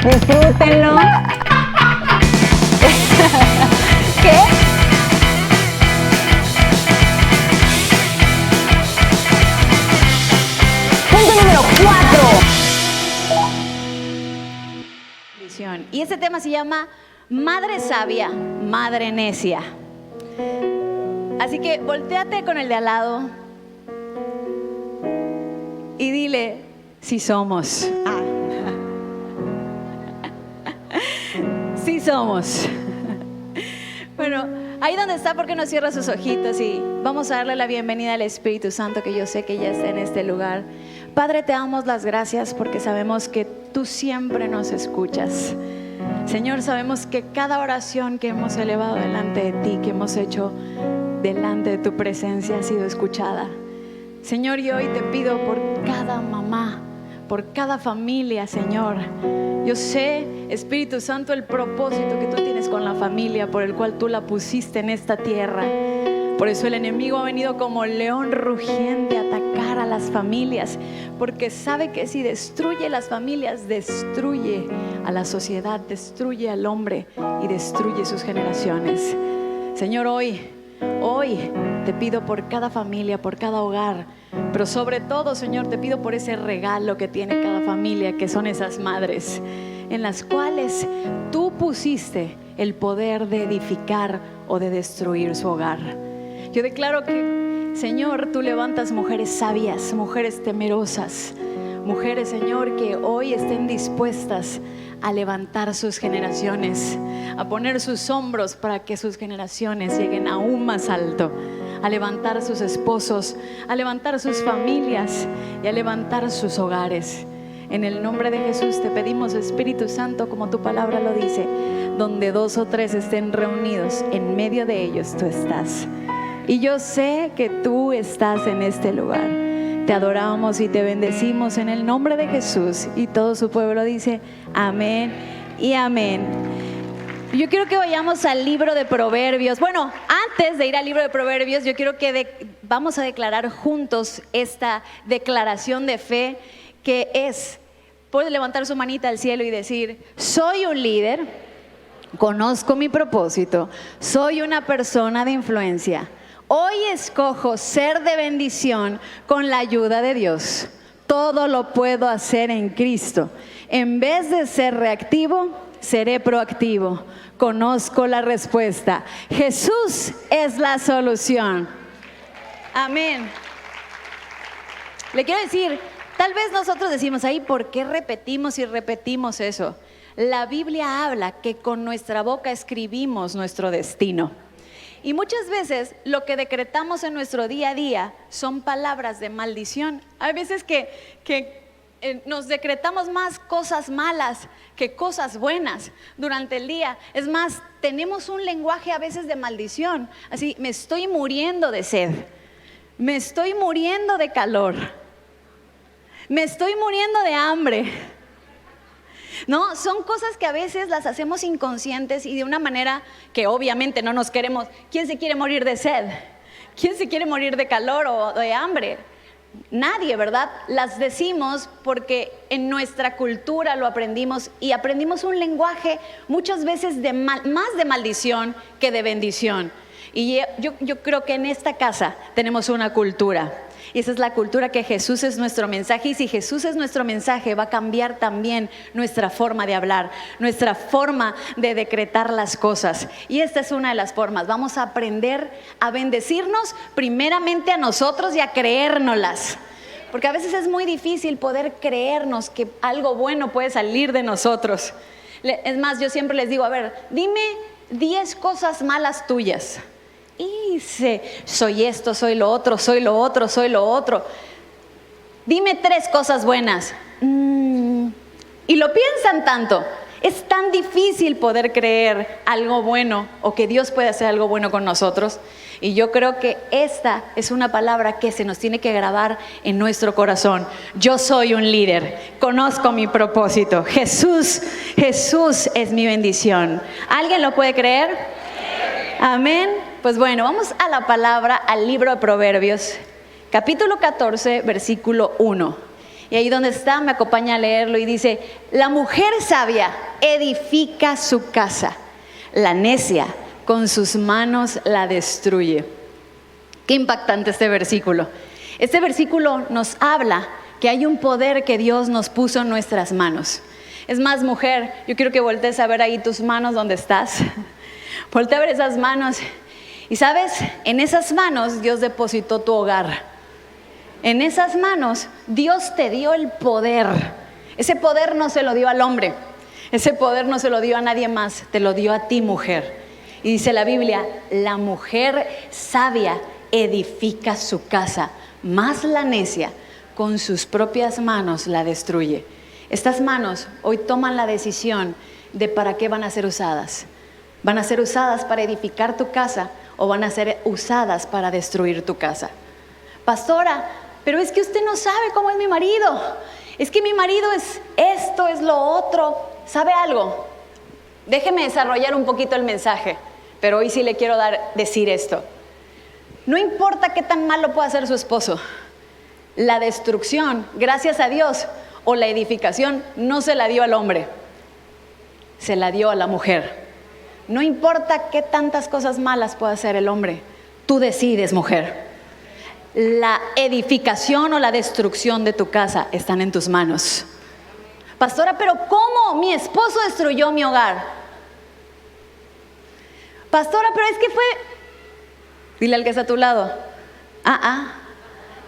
Disfrútenlo. ¿Qué? Punto número 4. Y este tema se llama Madre sabia, madre necia. Así que voltéate con el de al lado y dile, sí somos. Sí somos. Bueno, ahí donde está, ¿por qué no cierra sus ojitos? Y vamos a darle la bienvenida al Espíritu Santo, que yo sé que ya está en este lugar. Padre, te damos las gracias porque sabemos que tú siempre nos escuchas. Señor, sabemos que cada oración que hemos elevado delante de ti, que hemos hecho delante de tu presencia, ha sido escuchada. Señor, y hoy te pido por cada mamá, por cada familia, Señor. Yo sé, Espíritu Santo, el propósito que tú tienes con la familia, por el cual tú la pusiste en esta tierra. Por eso el enemigo ha venido como león rugiente a atacar a las familias, porque sabe que si destruye las familias, destruye a la sociedad, destruye al hombre y destruye sus generaciones. Señor, hoy te pido por cada familia, por cada hogar, pero sobre todo, Señor, te pido por ese regalo que tiene cada familia, que son esas madres, en las cuales tú pusiste el poder de edificar o de destruir su hogar. Yo declaro que, Señor, tú levantas mujeres sabias, mujeres temerosas, mujeres, Señor, que hoy estén dispuestas a levantar sus generaciones, a poner sus hombros para que sus generaciones lleguen aún más alto, a levantar sus esposos, a levantar sus familias y a levantar sus hogares. En el nombre de Jesús te pedimos, Espíritu Santo, como tu palabra lo dice, donde 2 o 3 estén reunidos, en medio de ellos tú estás. Y yo sé que tú estás en este lugar. Te adoramos y te bendecimos en el nombre de Jesús. Y todo su pueblo dice amén y amén. Yo quiero que vayamos al libro de Proverbios. Bueno, antes de ir al libro de Proverbios, yo quiero que vamos a declarar juntos esta declaración de fe, que es, puede levantar su manita al cielo y decir: soy un líder, conozco mi propósito, soy una persona de influencia. Hoy escojo ser de bendición con la ayuda de Dios. Todo lo puedo hacer en Cristo. En vez de ser reactivo, seré proactivo. Conozco la respuesta. Jesús es la solución. Amén. Le quiero decir, tal vez nosotros decimos ahí, ¿por qué repetimos y repetimos eso? La Biblia habla que con nuestra boca escribimos nuestro destino. Y muchas veces lo que decretamos en nuestro día a día son palabras de maldición. Hay veces que nos decretamos más cosas malas que cosas buenas durante el día. Es más, tenemos un lenguaje a veces de maldición. Así, me estoy muriendo de sed, me estoy muriendo de calor, me estoy muriendo de hambre. No, son cosas que a veces las hacemos inconscientes y de una manera que obviamente no nos queremos. ¿Quién se quiere morir de sed? ¿Quién se quiere morir de calor o de hambre? Nadie, ¿verdad? Las decimos porque en nuestra cultura lo aprendimos y aprendimos un lenguaje muchas veces más de maldición que de bendición. Y yo creo que en esta casa tenemos una cultura. Y esa es la cultura que Jesús es nuestro mensaje. Y si Jesús es nuestro mensaje, va a cambiar también nuestra forma de hablar, nuestra forma de decretar las cosas. Y esta es una de las formas. Vamos a aprender a bendecirnos primeramente a nosotros y a creérnoslas. Porque a veces es muy difícil poder creernos que algo bueno puede salir de nosotros. Es más, yo siempre les digo, a ver, dime 10 cosas malas tuyas. Y soy esto, soy lo otro, soy lo otro, soy lo otro. Dime 3 cosas buenas. Y lo piensan tanto. Es tan difícil poder creer algo bueno o que Dios puede hacer algo bueno con nosotros. Y yo creo que esta es una palabra que se nos tiene que grabar en nuestro corazón. Yo soy un líder, conozco mi propósito. Jesús es mi bendición. ¿Alguien lo puede creer? Amén. Pues bueno, vamos a la palabra, al libro de Proverbios, capítulo 14, versículo 1. Y ahí donde está, me acompaña a leerlo y dice: la mujer sabia edifica su casa, la necia con sus manos la destruye. Qué impactante este versículo. Este versículo nos habla que hay un poder que Dios nos puso en nuestras manos. Es más, mujer, yo quiero que voltees a ver ahí tus manos donde estás. Voltea a ver esas manos. Y sabes, en esas manos Dios depositó tu hogar. En esas manos Dios te dio el poder. Ese poder no se lo dio al hombre. Ese poder no se lo dio a nadie más. Te lo dio a ti, mujer. Y dice la Biblia: la mujer sabia edifica su casa, mas la necia con sus propias manos la destruye. Estas manos hoy toman la decisión de para qué van a ser usadas. ¿Van a ser usadas para edificar tu casa o van a ser usadas para destruir tu casa? Pastora, pero es que usted no sabe cómo es mi marido. Es que mi marido es esto, es lo otro. ¿Sabe algo? Déjeme desarrollar un poquito el mensaje, pero hoy sí le quiero decir esto. No importa qué tan malo pueda ser su esposo, la destrucción, gracias a Dios, o la edificación, no se la dio al hombre, se la dio a la mujer. No importa qué tantas cosas malas pueda hacer el hombre, tú decides, mujer. La edificación o la destrucción de tu casa están en tus manos. Pastora, pero ¿cómo? Mi esposo destruyó mi hogar. Pastora, pero es que fue... Dile al que está a tu lado: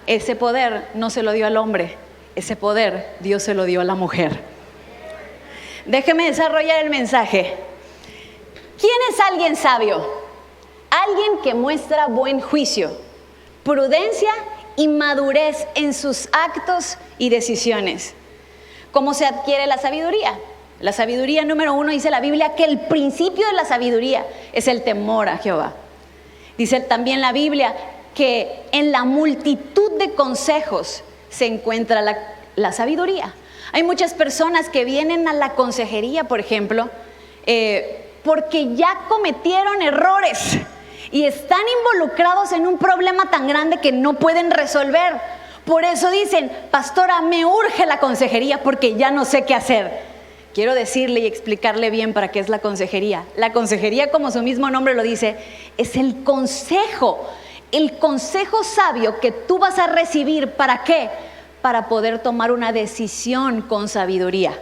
ese poder no se lo dio al hombre, ese poder Dios se lo dio a la mujer. Déjeme desarrollar el mensaje. ¿Quién es alguien sabio? Alguien que muestra buen juicio, prudencia y madurez en sus actos y decisiones. ¿Cómo se adquiere la sabiduría? La sabiduría, número 1, dice la Biblia que el principio de la sabiduría es el temor a Jehová. Dice también la Biblia que en la multitud de consejos se encuentra la sabiduría. Hay muchas personas que vienen a la consejería, por ejemplo, porque ya cometieron errores y están involucrados en un problema tan grande que no pueden resolver. Por eso dicen: pastora, me urge la consejería porque ya no sé qué hacer. Quiero decirle y explicarle bien para qué es la consejería. La consejería, como su mismo nombre lo dice, es el consejo sabio que tú vas a recibir. ¿Para qué? Para poder tomar una decisión con sabiduría.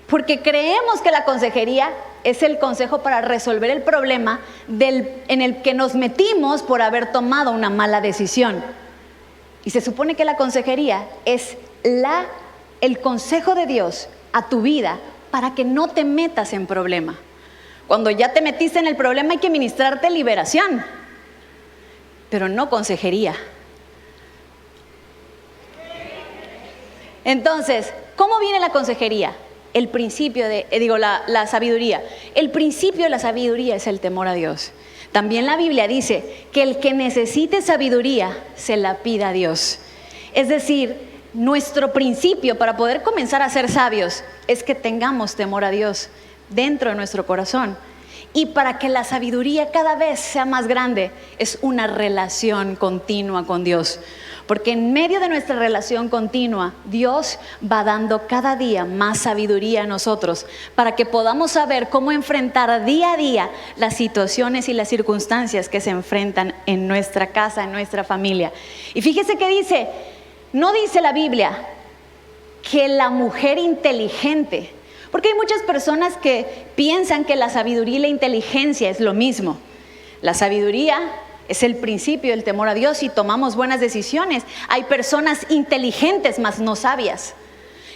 Porque creemos que la consejería es el consejo para resolver el problema en el que nos metimos por haber tomado una mala decisión. Y se supone que la consejería es el consejo de Dios a tu vida para que no te metas en problema. Cuando ya te metiste en el problema hay que ministrarte liberación, pero no consejería. Entonces, ¿cómo viene la consejería? El principio la sabiduría. El principio de la sabiduría es el temor a Dios. También la Biblia dice que el que necesite sabiduría se la pida a Dios. Es decir, nuestro principio para poder comenzar a ser sabios es que tengamos temor a Dios dentro de nuestro corazón. Y para que la sabiduría cada vez sea más grande, es una relación continua con Dios. Porque en medio de nuestra relación continua, Dios va dando cada día más sabiduría a nosotros para que podamos saber cómo enfrentar día a día las situaciones y las circunstancias que se enfrentan en nuestra casa, en nuestra familia. Y fíjese que dice, no dice la Biblia que la mujer inteligente, porque hay muchas personas que piensan que la sabiduría y la inteligencia es lo mismo. La sabiduría es el principio del temor a Dios y tomamos buenas decisiones. Hay personas inteligentes, mas no sabias.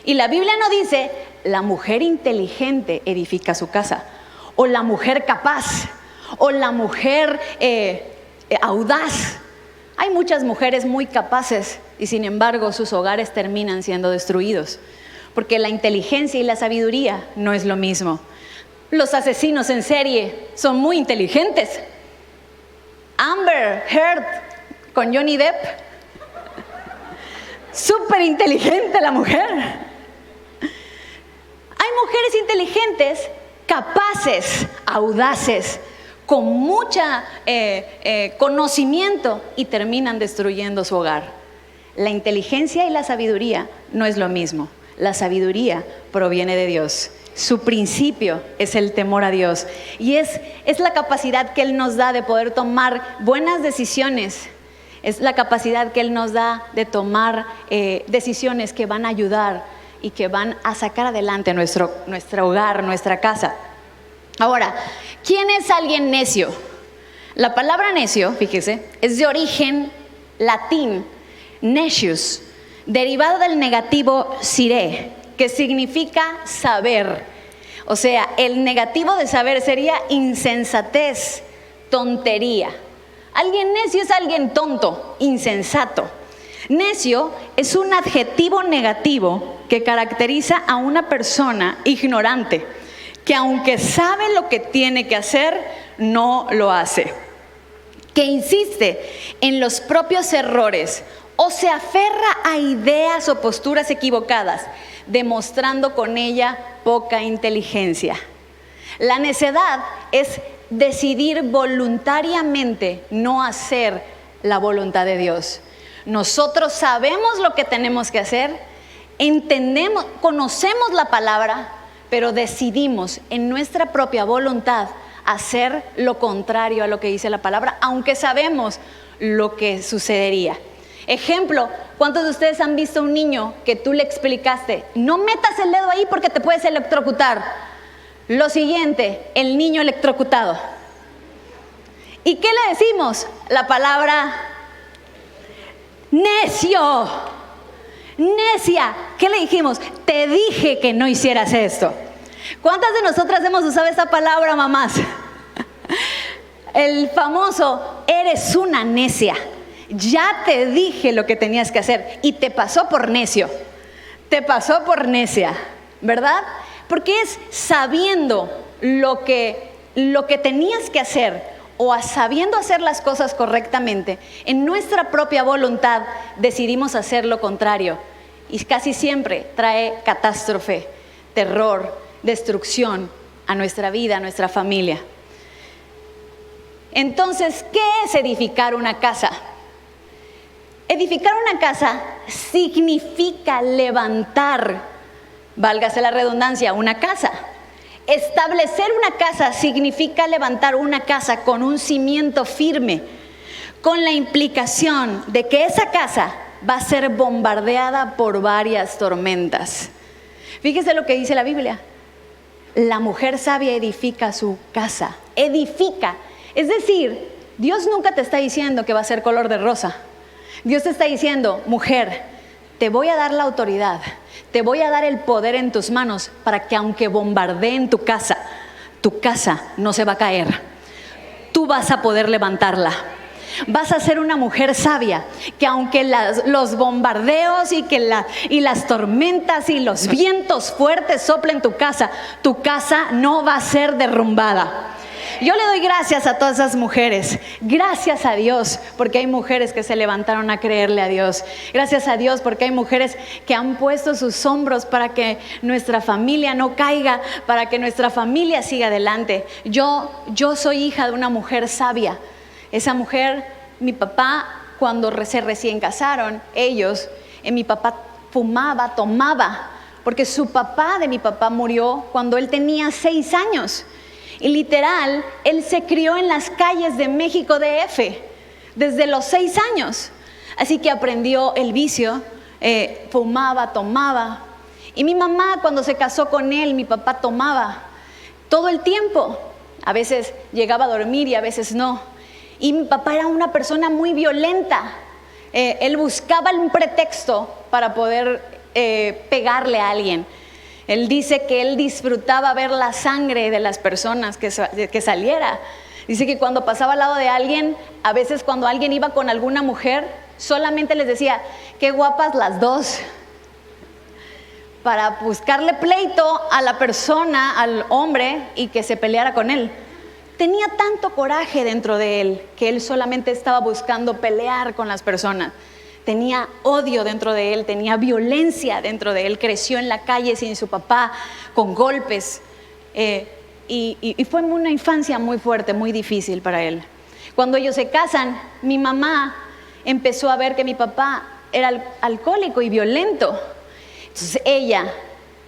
Y la Biblia no dice, la mujer inteligente edifica su casa, o la mujer capaz, o la mujer audaz. Hay muchas mujeres muy capaces y sin embargo sus hogares terminan siendo destruidos. Porque la inteligencia y la sabiduría no es lo mismo. Los asesinos en serie son muy inteligentes. Amber Heard con Johnny Depp, súper inteligente la mujer. Hay mujeres inteligentes, capaces, audaces, con mucha conocimiento y terminan destruyendo su hogar. La inteligencia y la sabiduría no es lo mismo. La sabiduría proviene de Dios. Su principio es el temor a Dios. Y es la capacidad que Él nos da de poder tomar buenas decisiones. Es la capacidad que Él nos da de tomar decisiones que van a ayudar y que van a sacar adelante nuestro hogar, nuestra casa. Ahora, ¿quién es alguien necio? La palabra necio, fíjese, es de origen latín, necius, derivado del negativo sire, que significa saber. O sea, el negativo de saber sería insensatez, tontería. Alguien necio es alguien tonto, insensato. Necio es un adjetivo negativo que caracteriza a una persona ignorante, que aunque sabe lo que tiene que hacer, no lo hace. Que insiste en los propios errores o se aferra a ideas o posturas equivocadas, demostrando con ella poca inteligencia. La necedad es decidir voluntariamente no hacer la voluntad de Dios. Nosotros sabemos lo que tenemos que hacer, entendemos, conocemos la palabra, pero decidimos en nuestra propia voluntad hacer lo contrario a lo que dice la palabra, aunque sabemos lo que sucedería. Ejemplo, ¿cuántos de ustedes han visto a un niño que tú le explicaste, no metas el dedo ahí porque te puedes electrocutar? Lo siguiente, el niño electrocutado. ¿Y qué le decimos? La palabra necio, necia. ¿Qué le dijimos? Te dije que no hicieras esto. ¿Cuántas de nosotras hemos usado esa palabra, mamás? El famoso, eres una necia. Ya te dije lo que tenías que hacer y te pasó por necio. Te pasó por necia, ¿verdad? Porque es sabiendo lo que tenías que hacer o sabiendo hacer las cosas correctamente, en nuestra propia voluntad decidimos hacer lo contrario. Y casi siempre trae catástrofe, terror, destrucción a nuestra vida, a nuestra familia. Entonces, ¿qué es edificar una casa? Edificar una casa significa levantar, válgase la redundancia, una casa. Establecer una casa significa levantar una casa con un cimiento firme, con la implicación de que esa casa va a ser bombardeada por varias tormentas. Fíjese lo que dice la Biblia. La mujer sabia edifica su casa. Edifica. Es decir, Dios nunca te está diciendo que va a ser color de rosa. Dios te está diciendo, mujer, te voy a dar la autoridad, te voy a dar el poder en tus manos para que aunque bombardeen tu casa no se va a caer. Tú vas a poder levantarla. Vas a ser una mujer sabia, que aunque los bombardeos y las tormentas y los vientos fuertes soplen tu casa no va a ser derrumbada. Yo le doy gracias a todas esas mujeres, gracias a Dios porque hay mujeres que se levantaron a creerle a Dios, gracias a Dios porque hay mujeres que han puesto sus hombros para que nuestra familia no caiga, para que nuestra familia siga adelante. Yo soy hija de una mujer sabia. Esa mujer, mi papá, cuando se recién casaron, mi papá fumaba, tomaba, porque su papá de mi papá murió cuando él tenía 6 años. Y literal, él se crió en las calles de México DF desde los 6 años. Así que aprendió el vicio, fumaba, tomaba. Y mi mamá, cuando se casó con él, mi papá tomaba todo el tiempo. A veces llegaba a dormir y a veces no. Y mi papá era una persona muy violenta. Él buscaba un pretexto para poder pegarle a alguien. Él dice que él disfrutaba ver la sangre de las personas que saliera. Dice que cuando pasaba al lado de alguien, a veces cuando alguien iba con alguna mujer, solamente les decía, qué guapas las dos, para buscarle pleito a la persona, al hombre, y que se peleara con él. Tenía tanto coraje dentro de él que él solamente estaba buscando pelear con las personas. Tenía odio dentro de él, tenía violencia dentro de él. Creció en la calle sin su papá, con golpes. Y fue una infancia muy fuerte, muy difícil para él. Cuando ellos se casan, mi mamá empezó a ver que mi papá era alcohólico y violento. Entonces ella,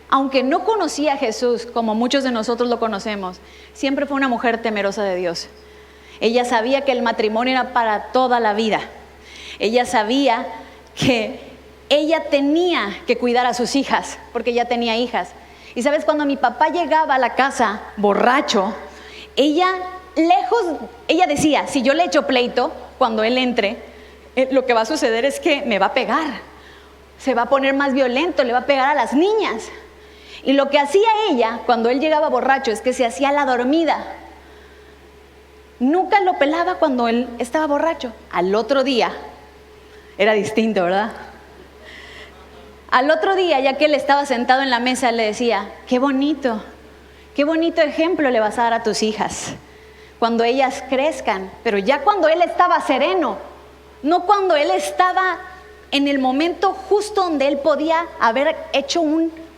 aunque no conocía a Jesús como muchos de nosotros lo conocemos, siempre fue una mujer temerosa de Dios. Ella sabía que el matrimonio era para toda la vida. Ella sabía que ella tenía que cuidar a sus hijas, porque ella tenía hijas. Y sabes, cuando mi papá llegaba a la casa borracho, ella decía, si yo le echo pleito cuando él entre, lo que va a suceder es que me va a pegar, se va a poner más violento, le va a pegar a las niñas. Y lo que hacía ella cuando él llegaba borracho es que se hacía la dormida. Nunca lo pelaba cuando él estaba borracho. Al otro día, era distinto, ¿verdad? Al otro día, ya que él estaba sentado en la mesa, le decía, qué bonito ejemplo le vas a dar a tus hijas cuando ellas crezcan. Pero ya cuando él estaba sereno, no cuando él estaba en el momento justo donde él podía haber hecho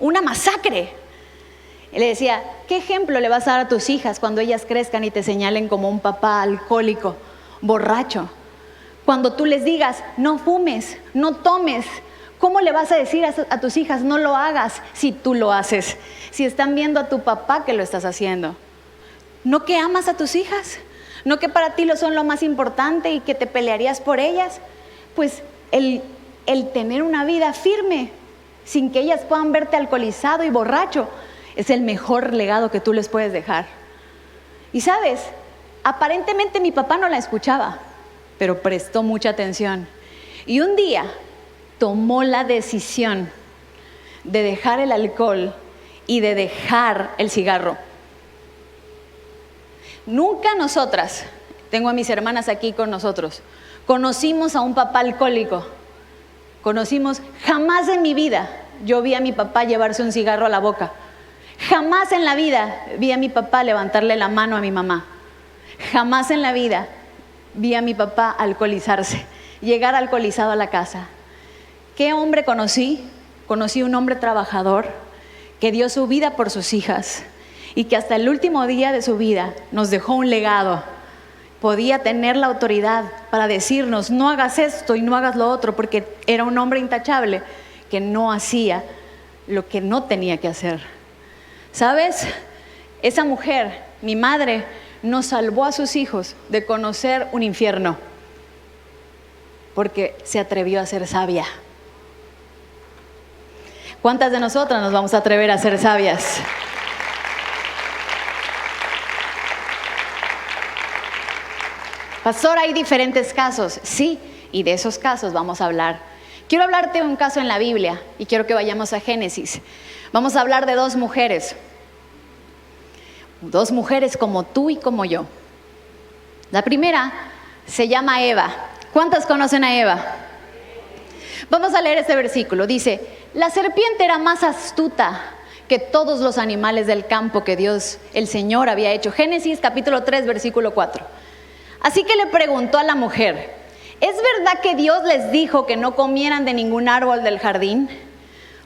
una masacre. Él le decía, ¿qué ejemplo le vas a dar a tus hijas cuando ellas crezcan y te señalen como un papá alcohólico, borracho? Cuando tú les digas, no fumes, no tomes, ¿cómo le vas a decir a tus hijas, no lo hagas si tú lo haces? Si están viendo a tu papá que lo estás haciendo. ¿No que amas a tus hijas? ¿No que para ti son lo más importante y que te pelearías por ellas? Pues el tener una vida firme, sin que ellas puedan verte alcoholizado y borracho, es el mejor legado que tú les puedes dejar. Y sabes, aparentemente mi papá no la escuchaba, pero prestó mucha atención. Y un día tomó la decisión de dejar el alcohol y de dejar el cigarro. Nunca nosotras, tengo a mis hermanas aquí con nosotros, conocimos a un papá alcohólico. Jamás en mi vida yo vi a mi papá llevarse un cigarro a la boca. Jamás en la vida vi a mi papá levantarle la mano a mi mamá. Jamás en la vida vi a mi papá alcoholizarse, llegar alcoholizado a la casa. ¿Qué hombre conocí? Conocí un hombre trabajador que dio su vida por sus hijas y que hasta el último día de su vida nos dejó un legado. Podía tener la autoridad para decirnos, no hagas esto y no hagas lo otro, porque era un hombre intachable que no hacía lo que no tenía que hacer. ¿Sabes? Esa mujer, mi madre, nos salvó a sus hijos de conocer un infierno porque se atrevió a ser sabia. ¿Cuántas de nosotras nos vamos a atrever a ser sabias? Pastor, hay diferentes casos. Sí, y de esos casos vamos a hablar. Quiero hablarte de un caso en la Biblia y quiero que vayamos a Génesis. Vamos a hablar de dos mujeres como tú y como yo. La primera se llama Eva. ¿Cuántas conocen a Eva? Vamos a leer este versículo. Dice, la serpiente era más astuta que todos los animales del campo que Dios, el Señor, había hecho. Génesis capítulo 3, versículo 4. Así que le preguntó a la mujer, ¿es verdad que Dios les dijo que no comieran de ningún árbol del jardín?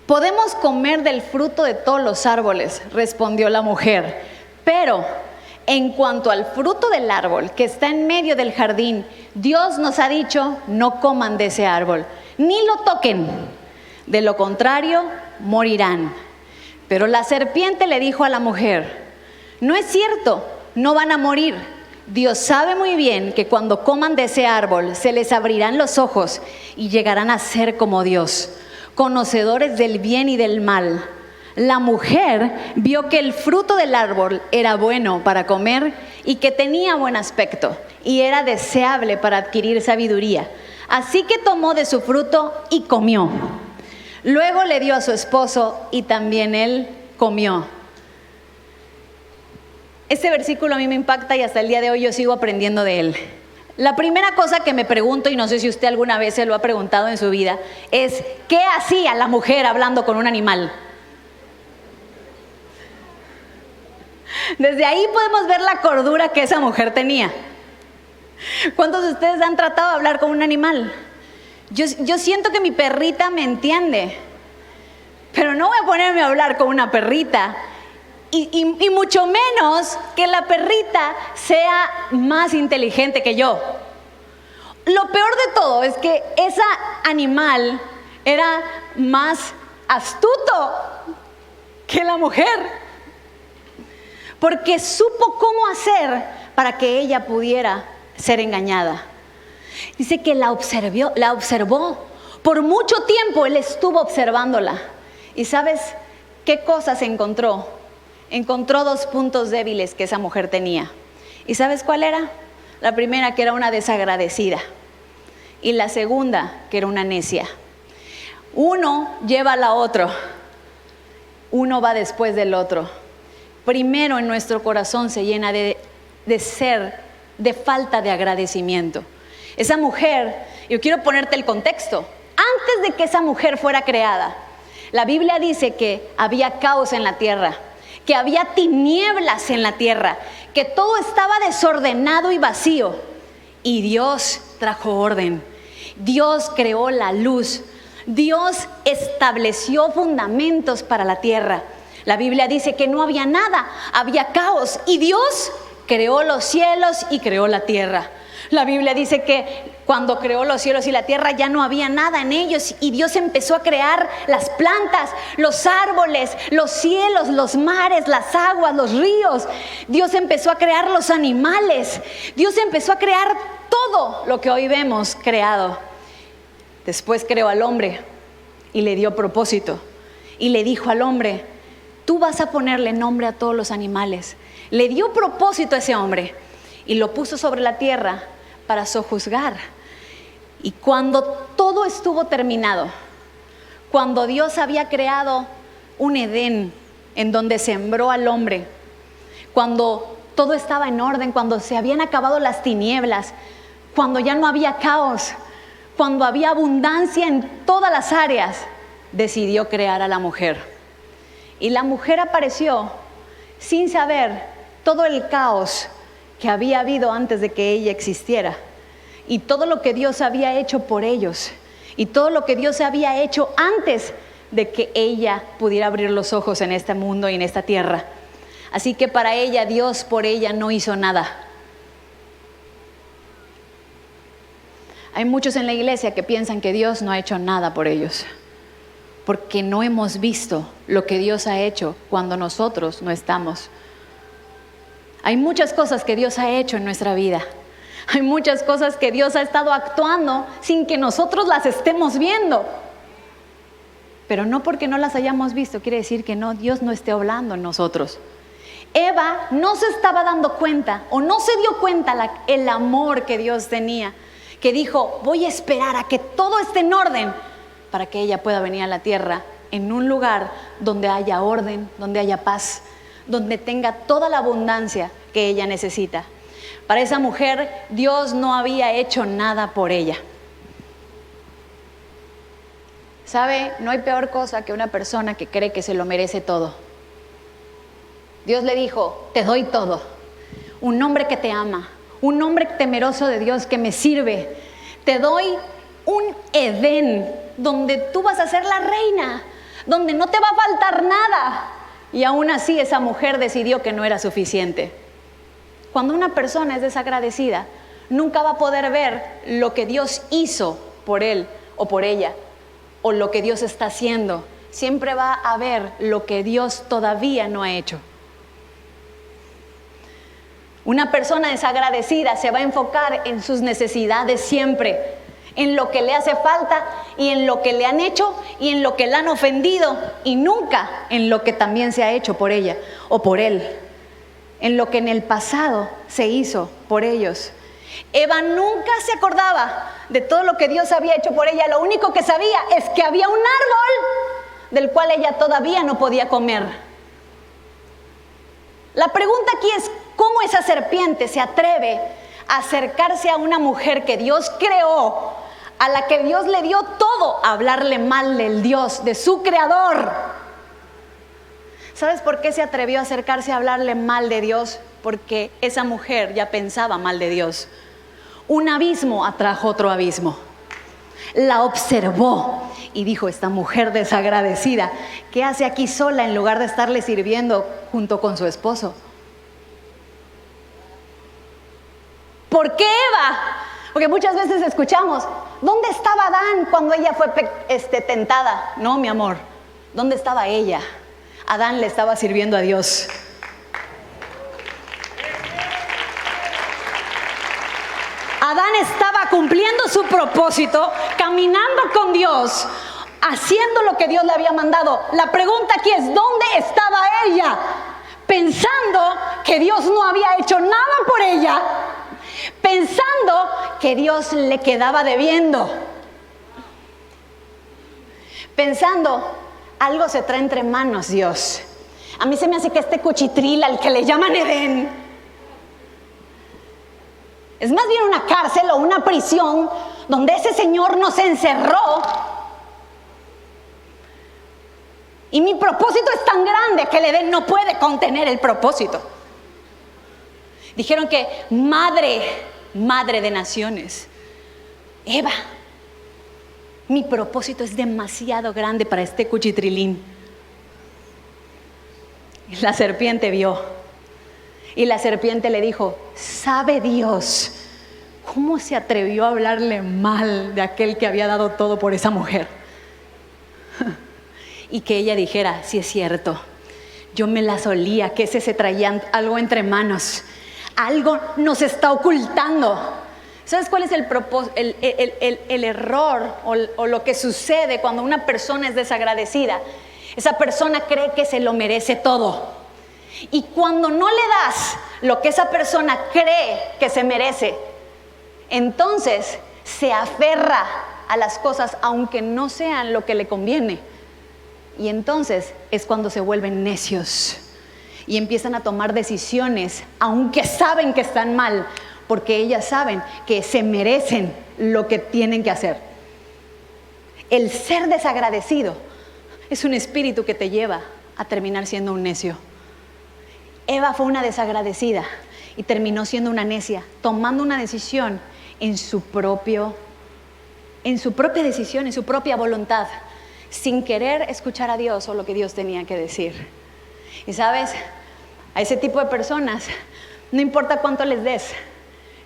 Podemos comer del fruto de todos los árboles, respondió la mujer, pero en cuanto al fruto del árbol que está en medio del jardín, Dios nos ha dicho, no coman de ese árbol, ni lo toquen, de lo contrario, morirán. Pero la serpiente le dijo a la mujer, no es cierto, no van a morir. Dios sabe muy bien que cuando coman de ese árbol se les abrirán los ojos y llegarán a ser como Dios, conocedores del bien y del mal. La mujer vio que el fruto del árbol era bueno para comer y que tenía buen aspecto y era deseable para adquirir sabiduría. Así que tomó de su fruto y comió. Luego le dio a su esposo y también él comió. Este versículo a mí me impacta y hasta el día de hoy yo sigo aprendiendo de él. La primera cosa que me pregunto, y no sé si usted alguna vez se lo ha preguntado en su vida, es ¿qué hacía la mujer hablando con un animal? Desde ahí podemos ver la cordura que esa mujer tenía. ¿Cuántos de ustedes han tratado de hablar con un animal? Yo siento que mi perrita me entiende, pero no voy a ponerme a hablar con una perrita. Y mucho menos que la perrita sea más inteligente que yo. Lo peor de todo es que animal era más astuto que la mujer, porque supo cómo hacer para que ella pudiera ser engañada. Dice que la observó. Por mucho tiempo él estuvo observándola. ¿Y sabes qué cosas encontró? Encontró 2 puntos débiles que esa mujer tenía. ¿Y sabes cuál era? La primera, que era una desagradecida. Y la segunda, que era una necia. Uno lleva al otro. Uno va después del otro. Primero en nuestro corazón se llena de falta de agradecimiento. Esa mujer, yo quiero ponerte el contexto. Antes de que esa mujer fuera creada, la Biblia dice que había caos en la tierra, que había tinieblas en la tierra, que todo estaba desordenado y vacío. Y Dios trajo orden. Dios creó la luz. Dios estableció fundamentos para la tierra. La Biblia dice que no había nada, había caos. Y Dios creó los cielos y creó la tierra. La Biblia dice que cuando creó los cielos y la tierra ya no había nada en ellos, y Dios empezó a crear las plantas, los árboles, los cielos, los mares, las aguas, los ríos. Dios empezó a crear los animales. Dios empezó a crear todo lo que hoy vemos creado. Después creó al hombre y le dio propósito. Y le dijo al hombre: tú vas a ponerle nombre a todos los animales. Le dio propósito a ese hombre y lo puso sobre la tierra para sojuzgar. Y cuando todo estuvo terminado, cuando Dios había creado un Edén en donde sembró al hombre, cuando todo estaba en orden, cuando se habían acabado las tinieblas, cuando ya no había caos, cuando había abundancia en todas las áreas, decidió crear a la mujer. Y la mujer apareció sin saber todo el caos que había habido antes de que ella existiera, y todo lo que Dios había hecho por ellos, y todo lo que Dios había hecho antes de que ella pudiera abrir los ojos en este mundo y en esta tierra. Así que para ella, Dios por ella no hizo nada. Hay muchos en la iglesia que piensan que Dios no ha hecho nada por ellos, porque no hemos visto lo que Dios ha hecho cuando nosotros no estamos. Hay muchas cosas que Dios ha hecho en nuestra vida. Hay muchas cosas que Dios ha estado actuando sin que nosotros las estemos viendo. Pero no porque no las hayamos visto quiere decir que no, Dios no esté hablando en nosotros. Eva no se estaba dando cuenta, o no se dio cuenta el amor que Dios tenía, que dijo: voy a esperar a que todo esté en orden para que ella pueda venir a la tierra en un lugar donde haya orden, donde haya paz, donde tenga toda la abundancia que ella necesita. Para esa mujer, Dios no había hecho nada por ella. ¿Sabe? No hay peor cosa que una persona que cree que se lo merece todo. Dios le dijo: te doy todo. Un hombre que te ama, un hombre temeroso de Dios que me sirve. Te doy un Edén donde tú vas a ser la reina, donde no te va a faltar nada. Y aún así esa mujer decidió que no era suficiente. Cuando una persona es desagradecida, nunca va a poder ver lo que Dios hizo por él o por ella, o lo que Dios está haciendo. Siempre va a ver lo que Dios todavía no ha hecho. Una persona desagradecida se va a enfocar en sus necesidades siempre, en lo que le hace falta y en lo que le han hecho y en lo que le han ofendido, y nunca en lo que también se ha hecho por ella o por él, en lo que en el pasado se hizo por ellos. Eva nunca se acordaba de todo lo que Dios había hecho por ella. Lo único que sabía es que había un árbol del cual ella todavía no podía comer. La pregunta aquí es: ¿cómo esa serpiente se atreve a acercarse a una mujer que Dios creó, a la que Dios le dio todo, a hablarle mal del Dios, de su creador? ¿Sabes por qué se atrevió a acercarse a hablarle mal de Dios? Porque esa mujer ya pensaba mal de Dios. Un abismo atrajo otro abismo. La observó y dijo: esta mujer desagradecida, ¿qué hace aquí sola en lugar de estarle sirviendo junto con su esposo? ¿Por qué Eva? Porque muchas veces escuchamos: ¿Dónde estaba Adán cuando ella fue tentada? No, mi amor, ¿dónde estaba ella? Adán le estaba sirviendo a Dios. Adán estaba cumpliendo su propósito, caminando con Dios, haciendo lo que Dios le había mandado. La pregunta aquí es, ¿dónde estaba ella? Pensando que Dios no había hecho nada por ella, pensando que Dios le quedaba debiendo, pensando, algo se trae entre manos Dios. A mí se me hace que este cuchitril al que le llaman Edén es más bien una cárcel o una prisión donde ese señor nos encerró. Y mi propósito es tan grande que el Edén no puede contener el propósito. Dijeron que madre de naciones, Eva, mi propósito es demasiado grande para este cuchitrilín. Y la serpiente vio. Y la serpiente le dijo, ¿sabe Dios cómo se atrevió a hablarle mal de aquel que había dado todo por esa mujer? Y que ella dijera, sí es cierto, yo me la solía, que ese se traía algo entre manos, algo nos está ocultando. ¿Sabes cuál es el error o lo que sucede cuando una persona es desagradecida? Esa persona cree que se lo merece todo. Y cuando no le das lo que esa persona cree que se merece, entonces se aferra a las cosas aunque no sean lo que le conviene. Y entonces es cuando se vuelven necios y empiezan a tomar decisiones aunque saben que están mal, porque ellas saben que se merecen lo que tienen que hacer. El ser desagradecido es un espíritu que te lleva a terminar siendo un necio. Eva fue una desagradecida y terminó siendo una necia, tomando una decisión en su propia decisión, en su propia voluntad, sin querer escuchar a Dios o lo que Dios tenía que decir. Y sabes, a ese tipo de personas, no importa cuánto les des,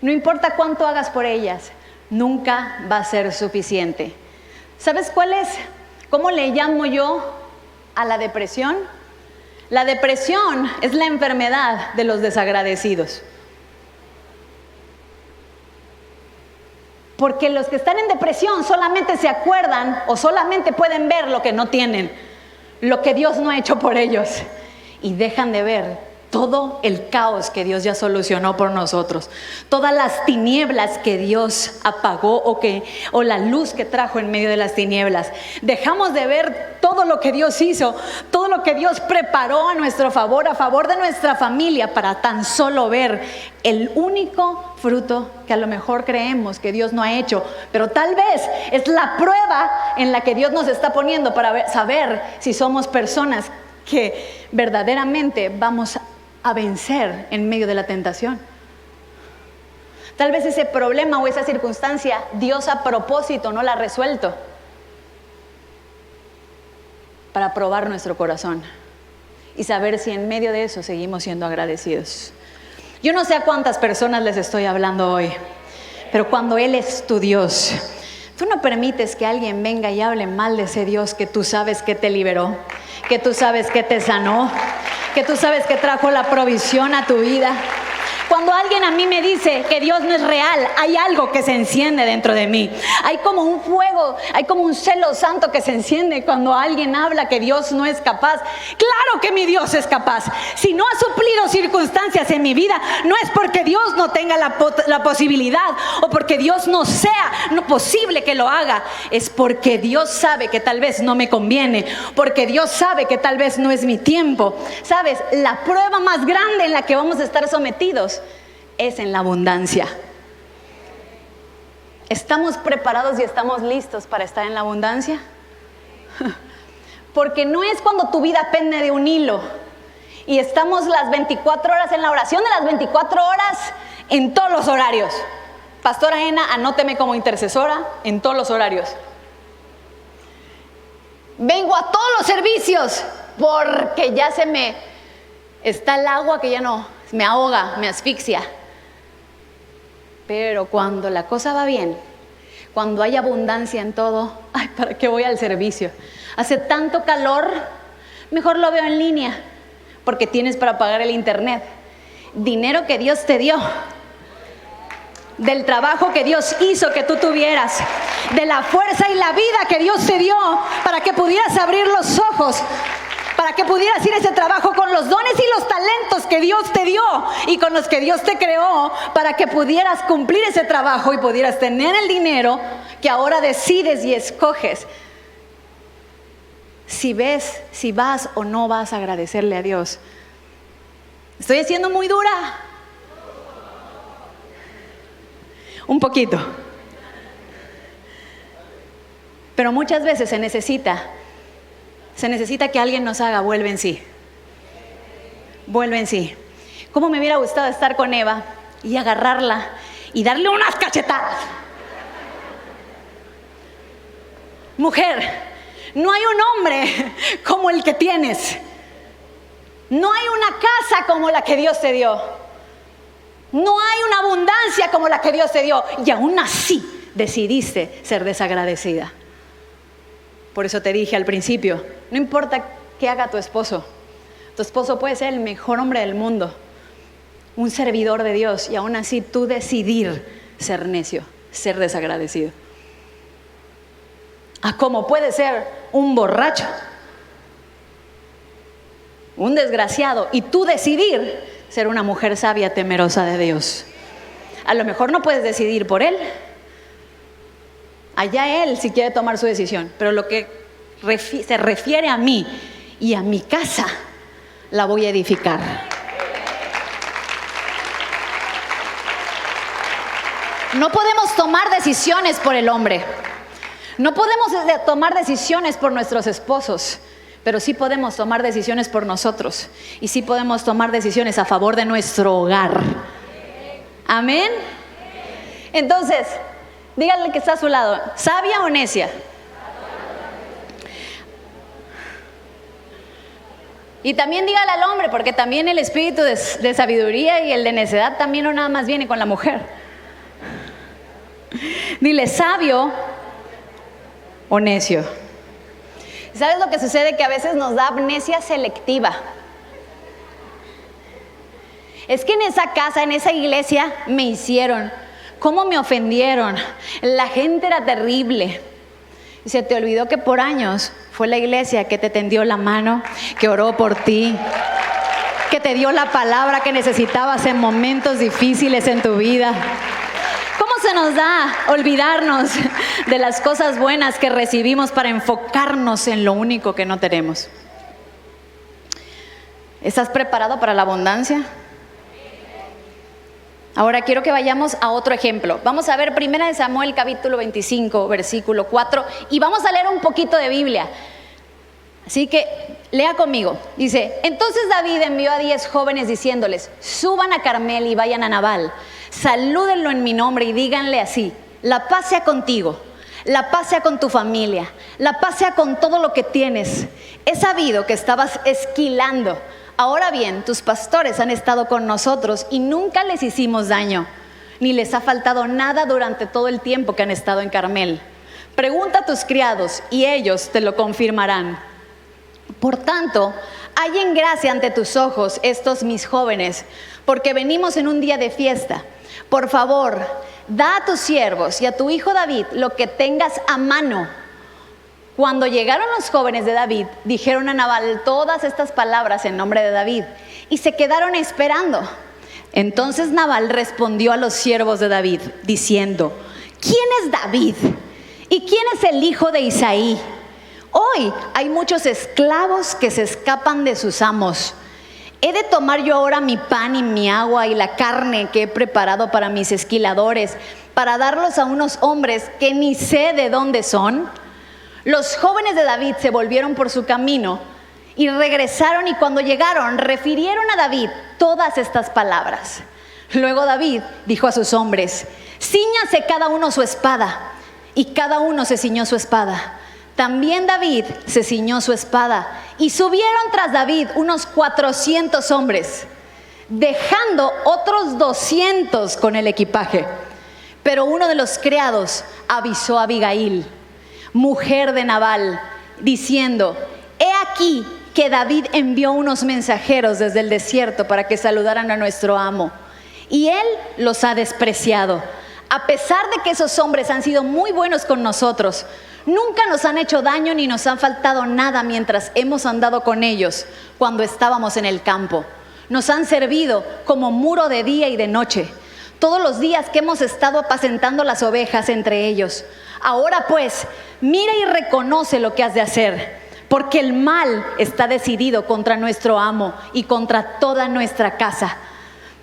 no importa cuánto hagas por ellas, nunca va a ser suficiente. ¿Sabes cómo le llamo yo a la depresión? La depresión es la enfermedad de los desagradecidos. Porque los que están en depresión solamente se acuerdan o solamente pueden ver lo que no tienen, lo que Dios no ha hecho por ellos, y dejan de ver todo el caos que Dios ya solucionó por nosotros, todas las tinieblas que Dios apagó o la luz que trajo en medio de las tinieblas. Dejamos de ver todo lo que Dios hizo, todo lo que Dios preparó a nuestro favor, a favor de nuestra familia, para tan solo ver el único fruto que a lo mejor creemos que Dios no ha hecho, pero tal vez es la prueba en la que Dios nos está poniendo para saber si somos personas que verdaderamente vamos a vencer en medio de la tentación. Tal vez ese problema o esa circunstancia Dios a propósito no la ha resuelto para probar nuestro corazón y saber si en medio de eso seguimos siendo agradecidos. Yo no sé a cuántas personas les estoy hablando hoy, pero cuando Él es tu Dios, tú no permites que alguien venga y hable mal de ese Dios que tú sabes que te liberó, que tú sabes que te sanó, que tú sabes que trajo la provisión a tu vida. Cuando alguien a mí me dice que Dios no es real, hay algo que se enciende dentro de mí. Hay como un fuego, hay como un celo santo que se enciende cuando alguien habla que Dios no es capaz. Claro que mi Dios es capaz. Si no ha suplido circunstancias en mi vida, no es porque Dios no tenga la posibilidad o porque Dios no sea posible que lo haga. Es porque Dios sabe que tal vez no me conviene, porque Dios sabe que tal vez no es mi tiempo. ¿Sabes? La prueba más grande en la que vamos a estar sometidos es en la abundancia. ¿Estamos preparados y estamos listos para estar en la abundancia? Porque no es cuando tu vida pende de un hilo y estamos las 24 horas en la oración de las 24 horas en todos los horarios. Pastora Ena, anóteme como intercesora en todos los horarios. Vengo a todos los servicios porque ya está el agua que ya no me ahoga, me asfixia. Pero cuando la cosa va bien, cuando hay abundancia en todo, ay, ¿para qué voy al servicio? Hace tanto calor, mejor lo veo en línea, porque tienes para pagar el internet. Dinero que Dios te dio, del trabajo que Dios hizo que tú tuvieras, de la fuerza y la vida que Dios te dio para que pudieras abrir los ojos, para que pudieras ir a ese trabajo con los dones y los talentos que Dios te dio y con los que Dios te creó, para que pudieras cumplir ese trabajo y pudieras tener el dinero que ahora decides y escoges. Si vas o no vas a agradecerle a Dios. ¿Estoy siendo muy dura? Un poquito. Pero muchas veces se necesita que alguien nos haga vuelve en sí. Vuelve en sí. ¿Cómo me hubiera gustado estar con Eva y agarrarla y darle unas cachetadas? Mujer, no hay un hombre como el que tienes. No hay una casa como la que Dios te dio. No hay una abundancia como la que Dios te dio. Y aún así decidiste ser desagradecida. Por eso te dije al principio, no importa qué haga tu esposo puede ser el mejor hombre del mundo, un servidor de Dios, y aún así tú decidir ser necio, ser desagradecido. Como puede ser un borracho, un desgraciado, y tú decidir ser una mujer sabia, temerosa de Dios. A lo mejor no puedes decidir por él, allá él si quiere tomar su decisión, pero lo que se refiere a mí y a mi casa, la voy a edificar. No podemos tomar decisiones por el hombre, no podemos tomar decisiones por nuestros esposos, pero sí podemos tomar decisiones por nosotros, y sí podemos tomar decisiones a favor de nuestro hogar. Amén. Entonces, díganle que está a su lado, ¿sabia o necia? Y también dígale al hombre, porque también el espíritu de sabiduría y el de necedad también no nada más viene con la mujer. Dile, ¿sabio o necio? ¿Sabes lo que sucede? Que a veces nos da amnesia selectiva. Es que en esa casa, en esa iglesia, me hicieron, ¿cómo me ofendieron? La gente era terrible. Y se te olvidó que por años fue la iglesia que te tendió la mano, que oró por ti, que te dio la palabra que necesitabas en momentos difíciles en tu vida. ¿Cómo se nos da olvidarnos de las cosas buenas que recibimos para enfocarnos en lo único que no tenemos? ¿Estás preparado para la abundancia? Ahora quiero que vayamos a otro ejemplo. Vamos a ver 1 Samuel capítulo 25, versículo 4, y vamos a leer un poquito de Biblia. Así que lea conmigo. Dice, entonces David envió a 10 jóvenes diciéndoles, suban a Carmel y vayan a Nabal, salúdenlo en mi nombre y díganle así, la paz sea contigo, la paz sea con tu familia, la paz sea con todo lo que tienes. He sabido que estabas esquilando. Ahora bien, tus pastores han estado con nosotros y nunca les hicimos daño, ni les ha faltado nada durante todo el tiempo que han estado en Carmel. Pregunta a tus criados y ellos te lo confirmarán. Por tanto, hallen gracia ante tus ojos estos mis jóvenes, porque venimos en un día de fiesta. Por favor, da a tus siervos y a tu hijo David lo que tengas a mano. Cuando llegaron los jóvenes de David, dijeron a Nabal todas estas palabras en nombre de David y se quedaron esperando. Entonces Nabal respondió a los siervos de David diciendo, ¿quién es David? ¿Y quién es el hijo de Isaí? Hoy hay muchos esclavos que se escapan de sus amos. ¿He de tomar yo ahora mi pan y mi agua y la carne que he preparado para mis esquiladores para darlos a unos hombres que ni sé de dónde son? Los jóvenes de David se volvieron por su camino y regresaron, y cuando llegaron refirieron a David todas estas palabras. Luego David dijo a sus hombres, cíñase cada uno su espada, y cada uno se ciñó su espada. También David se ciñó su espada y subieron tras David unos 400 hombres, dejando otros 200 con el equipaje. Pero uno de los criados avisó a Abigail, mujer de Nabal, diciendo: he aquí que David envió unos mensajeros desde el desierto para que saludaran a nuestro amo, y él los ha despreciado. A pesar de que esos hombres han sido muy buenos con nosotros, nunca nos han hecho daño ni nos han faltado nada mientras hemos andado con ellos cuando estábamos en el campo. Nos han servido como muro de día y de noche, todos los días que hemos estado apacentando las ovejas entre ellos. Ahora pues, mira y reconoce lo que has de hacer, porque el mal está decidido contra nuestro amo y contra toda nuestra casa.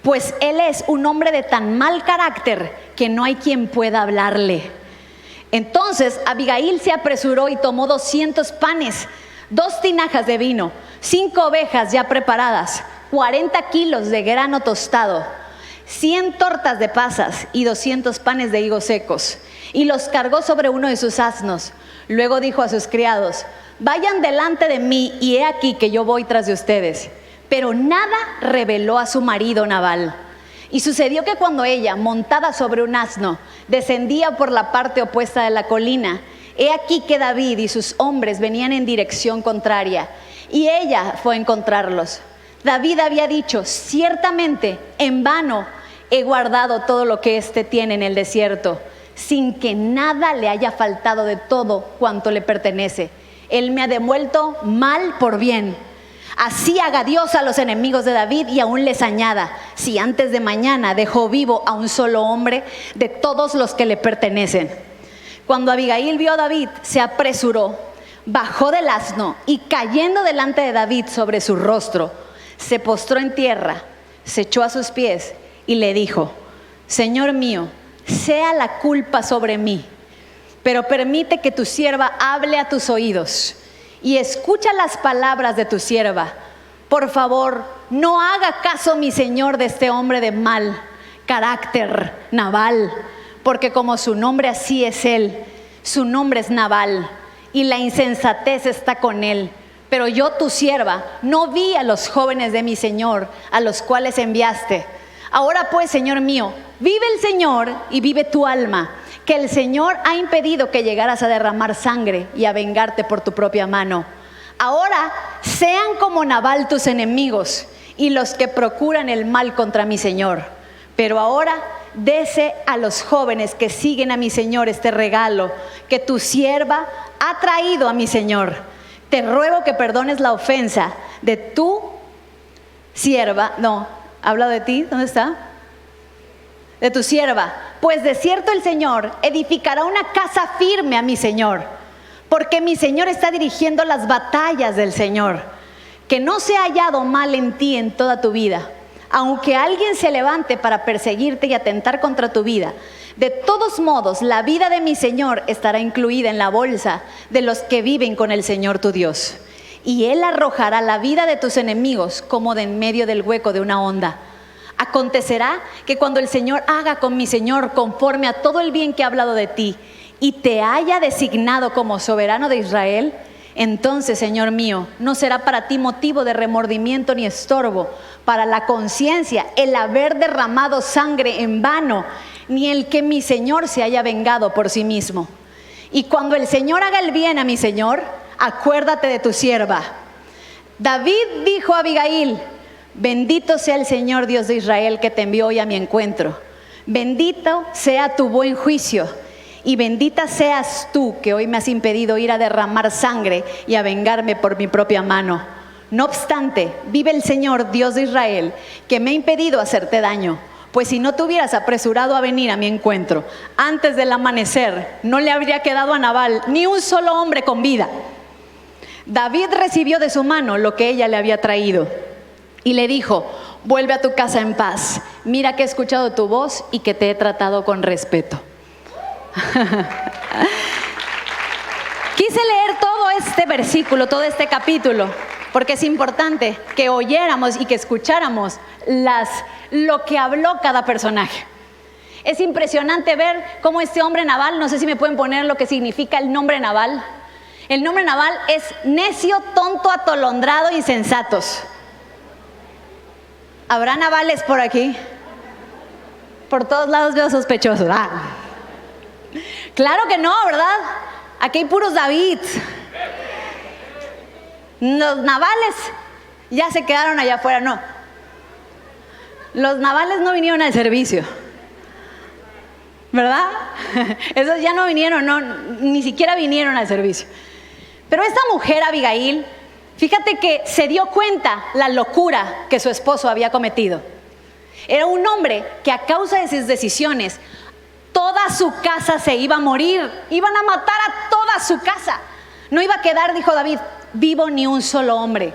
Pues él es un hombre de tan mal carácter que no hay quien pueda hablarle. Entonces Abigail se apresuró y tomó 200 panes, 2 tinajas de vino, 5 ovejas ya preparadas, 40 kilos de grano tostado, 100 tortas de pasas y 200 panes de higos secos, y los cargó sobre uno de sus asnos. Luego dijo a sus criados: vayan delante de mí, y he aquí que yo voy tras de ustedes. Pero nada reveló a su marido Nabal. Y sucedió que cuando ella, montada sobre un asno, descendía por la parte opuesta de la colina, he aquí que David y sus hombres venían en dirección contraria, y ella fue a encontrarlos. David había dicho: ciertamente, en vano he guardado todo lo que éste tiene en el desierto, sin que nada le haya faltado de todo cuanto le pertenece. Él me ha devuelto mal por bien. Así haga Dios a los enemigos de David y aún les añada, si antes de mañana dejó vivo a un solo hombre de todos los que le pertenecen. Cuando Abigail vio a David, se apresuró, bajó del asno y cayendo delante de David sobre su rostro, se postró en tierra, se echó a sus pies y le dijo: Señor mío, sea la culpa sobre mí, pero permite que tu sierva hable a tus oídos y escucha las palabras de tu sierva. Por favor, no haga caso, mi señor, de este hombre de mal carácter, Nabal, porque como su nombre así es él, su nombre es Nabal, y la insensatez está con él. Pero yo, tu sierva, no vi a los jóvenes de mi señor, a los cuales enviaste. Ahora pues, señor mío, vive el Señor y vive tu alma, que el Señor ha impedido que llegaras a derramar sangre y a vengarte por tu propia mano. Ahora sean como Nabal tus enemigos y los que procuran el mal contra mi señor. Pero ahora dese a los jóvenes que siguen a mi señor este regalo que tu sierva ha traído a mi señor. Te ruego que perdones la ofensa de tu sierva. No, habla de ti, ¿dónde está? De tu sierva, pues de cierto el Señor edificará una casa firme a mi Señor, porque mi Señor está dirigiendo las batallas del Señor. Que no se ha hallado mal en ti en toda tu vida, aunque alguien se levante para perseguirte y atentar contra tu vida. De todos modos, la vida de mi Señor estará incluida en la bolsa de los que viven con el Señor tu Dios, y Él arrojará la vida de tus enemigos como de en medio del hueco de una honda. Acontecerá que cuando el Señor haga con mi Señor conforme a todo el bien que ha hablado de ti y te haya designado como soberano de Israel, entonces, Señor mío, no será para ti motivo de remordimiento ni estorbo para la conciencia el haber derramado sangre en vano, ni el que mi Señor se haya vengado por sí mismo. Y cuando el Señor haga el bien a mi Señor, acuérdate de tu sierva. David dijo a Abigail: bendito sea el Señor Dios de Israel que te envió hoy a mi encuentro. Bendito sea tu buen juicio y bendita seas tú que hoy me has impedido ir a derramar sangre y a vengarme por mi propia mano. No obstante, vive el Señor Dios de Israel que me ha impedido hacerte daño, pues si no te hubieras apresurado a venir a mi encuentro antes del amanecer, no le habría quedado a Nabal ni un solo hombre con vida. David recibió de su mano lo que ella le había traído y le dijo: vuelve a tu casa en paz. Mira que he escuchado tu voz y que te he tratado con respeto. Quise leer todo este versículo, todo este capítulo, porque es importante que oyéramos y que escucháramos lo que habló cada personaje. Es impresionante ver cómo este hombre Nabal, no sé si me pueden poner lo que significa el nombre Nabal. El nombre Nabal es necio, tonto, atolondrado, insensatos. ¿Habrá Nabales por aquí? Por todos lados veo sospechosos. Claro que no, ¿verdad? Aquí hay puros Davids. Los navales ya se quedaron allá afuera, no. Los navales no vinieron al servicio, ¿verdad? Esos ya no vinieron, no, ni siquiera vinieron al servicio. Pero esta mujer, Abigail, fíjate que se dio cuenta la locura que su esposo había cometido. Era un hombre que a causa de sus decisiones, toda su casa se iba a morir. Iban a matar a toda su casa. No iba a quedar, dijo David, vivo ni un solo hombre.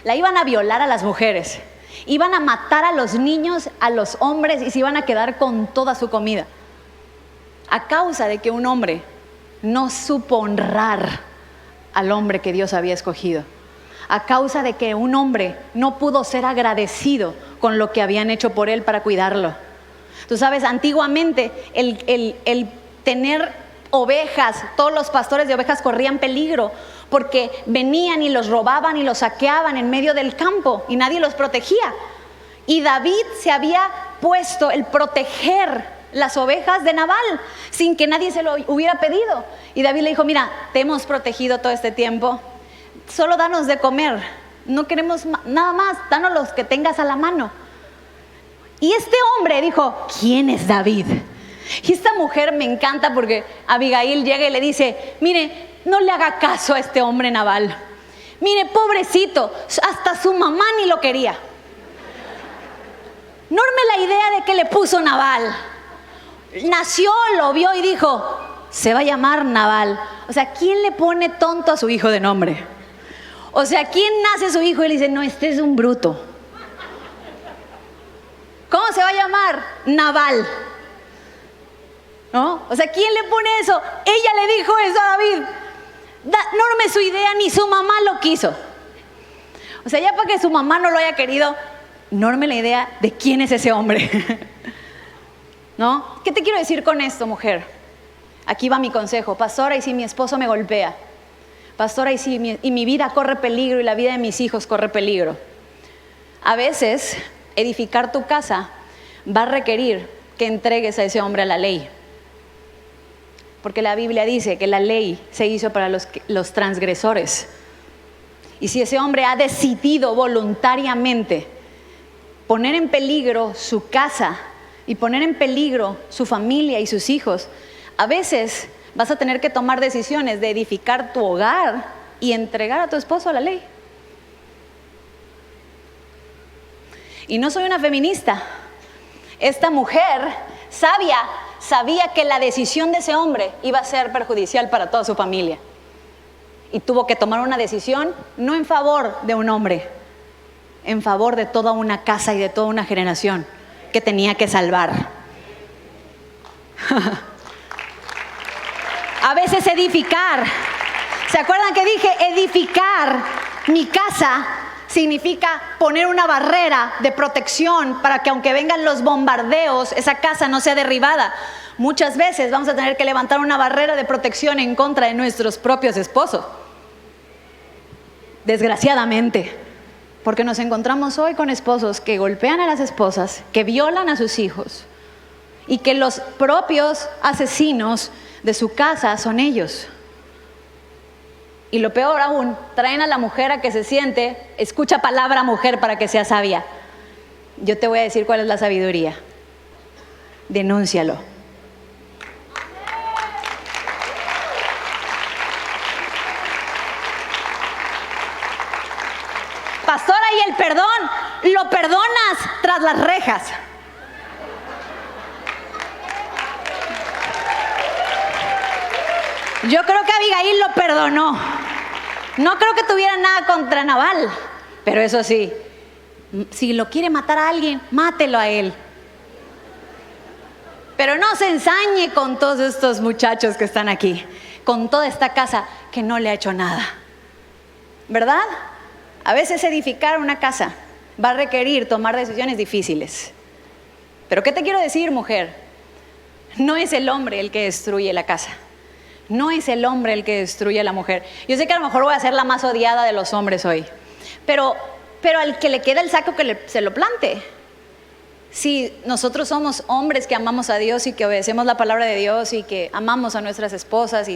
La iban a violar a las mujeres. Iban a matar a los niños, a los hombres, y se iban a quedar con toda su comida. A causa de que un hombre no supo honrar al hombre que Dios había escogido. A causa de que un hombre no pudo ser agradecido con lo que habían hecho por él para cuidarlo. Tú sabes, antiguamente el tener ovejas, todos los pastores de ovejas corrían peligro porque venían y los robaban y los saqueaban en medio del campo y nadie los protegía. Y David se había puesto el proteger las ovejas de Nabal sin que nadie se lo hubiera pedido. Y David le dijo, mira, te hemos protegido todo este tiempo, solo danos de comer, no queremos nada más, danos los que tengas a la mano. Y este hombre dijo, ¿quién es David? Y esta mujer me encanta porque Abigail llega y le dice, mire, no le haga caso a este hombre Nabal. Mire, pobrecito, hasta su mamá ni lo quería. No arme la idea de que le puso Nabal. Nació, lo vio y dijo, se va a llamar Nabal. O sea, ¿quién le pone tonto a su hijo de nombre? O sea, ¿quién nace su hijo y le dice, no, este es un bruto? ¿Cómo se va a llamar? Nabal. ¿No? O sea, ¿quién le pone eso? Ella le dijo eso a David. No arme su idea, ni su mamá lo quiso. O sea, ya para que su mamá no lo haya querido, no arme la idea de quién es ese hombre. ¿No? ¿Qué te quiero decir con esto, mujer? Aquí va mi consejo. Pastora, y si mi esposo me golpea. Pastora, y si mi vida corre peligro y la vida de mis hijos corre peligro. A veces, edificar tu casa va a requerir que entregues a ese hombre a la ley. Porque la Biblia dice que la ley se hizo para los transgresores. Y si ese hombre ha decidido voluntariamente poner en peligro su casa y poner en peligro su familia y sus hijos, a veces vas a tener que tomar decisiones de edificar tu hogar y entregar a tu esposo a la ley. Y no soy una feminista. Esta mujer sabía que la decisión de ese hombre iba a ser perjudicial para toda su familia. Y tuvo que tomar una decisión no en favor de un hombre, en favor de toda una casa y de toda una generación que tenía que salvar. A veces edificar, ¿se acuerdan que dije edificar mi casa? Significa poner una barrera de protección para que aunque vengan los bombardeos, esa casa no sea derribada. Muchas veces vamos a tener que levantar una barrera de protección en contra de nuestros propios esposos. Desgraciadamente, porque nos encontramos hoy con esposos que golpean a las esposas, que violan a sus hijos y que los propios asesinos de su casa son ellos. Y lo peor aún, traen a la mujer a que se siente, escucha palabra mujer para que sea sabia. Yo te voy a decir cuál es la sabiduría. Denúncialo. Pastora, y el perdón, lo perdonas tras las rejas. Yo creo que Abigail lo perdonó. No creo que tuviera nada contra Nabal, pero eso sí, si lo quiere matar a alguien, mátelo a él. Pero no se ensañe con todos estos muchachos que están aquí, con toda esta casa que no le ha hecho nada. ¿Verdad? A veces edificar una casa va a requerir tomar decisiones difíciles. Pero ¿qué te quiero decir, mujer? No es el hombre el que destruye la casa. No es el hombre el que destruye a la mujer. Yo sé que a lo mejor voy a ser la más odiada de los hombres hoy, pero al que le queda el saco se lo plante. Sí, nosotros somos hombres que amamos a Dios y que obedecemos la palabra de Dios y que amamos a nuestras esposas.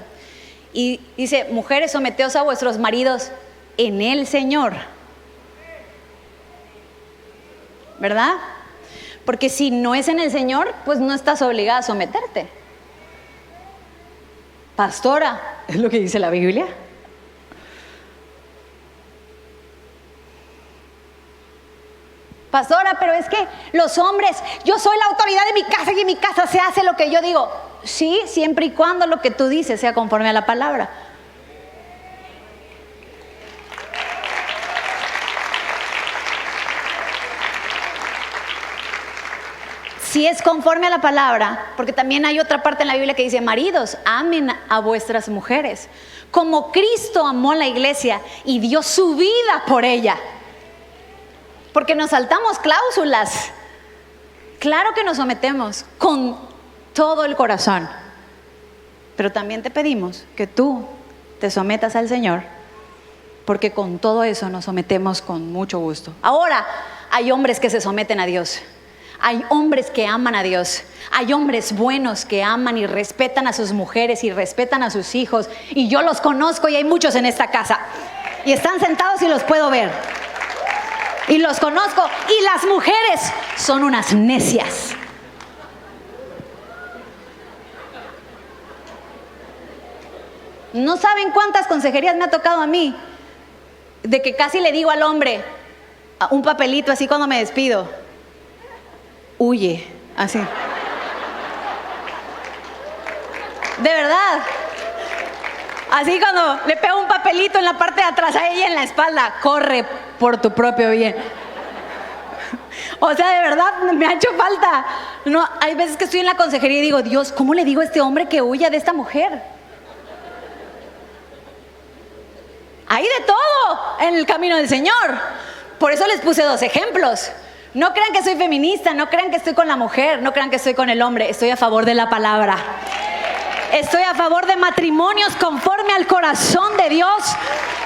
Y dice, mujeres, someteos a vuestros maridos en el Señor. ¿Verdad? Porque si no es en el Señor, pues no estás obligada a someterte. Pastora, ¿es lo que dice la Biblia? Pastora, pero es que los hombres, yo soy la autoridad de mi casa y en mi casa se hace lo que yo digo. Sí, siempre y cuando lo que tú dices sea conforme a la palabra. Si es conforme a la palabra, porque también hay otra parte en la Biblia que dice, maridos, amen a vuestras mujeres, como Cristo amó a la iglesia y dio su vida por ella. Porque nos saltamos cláusulas. Claro que nos sometemos con todo el corazón, pero también te pedimos que tú te sometas al Señor, porque con todo eso nos sometemos con mucho gusto. Ahora, hay hombres que se someten a Dios. Hay hombres que aman a Dios. Hay hombres buenos que aman y respetan a sus mujeres y respetan a sus hijos. Y yo los conozco y hay muchos en esta casa. Y están sentados y los puedo ver. Y los conozco. Y las mujeres son unas necias. No saben cuántas consejerías me ha tocado a mí. De que casi le digo al hombre un papelito así cuando me despido. Huye, así. De verdad. Así cuando le pego un papelito en la parte de atrás a ella en la espalda, corre por tu propio bien. O sea, de verdad, me ha hecho falta. No, hay veces que estoy en la consejería y digo, Dios, ¿cómo le digo a este hombre que huya de esta mujer? Hay de todo en el camino del Señor. Por eso les puse 2 ejemplos. No crean que soy feminista, no crean que estoy con la mujer, no crean que estoy con el hombre. Estoy a favor de la palabra. Estoy a favor de matrimonios conforme al corazón de Dios,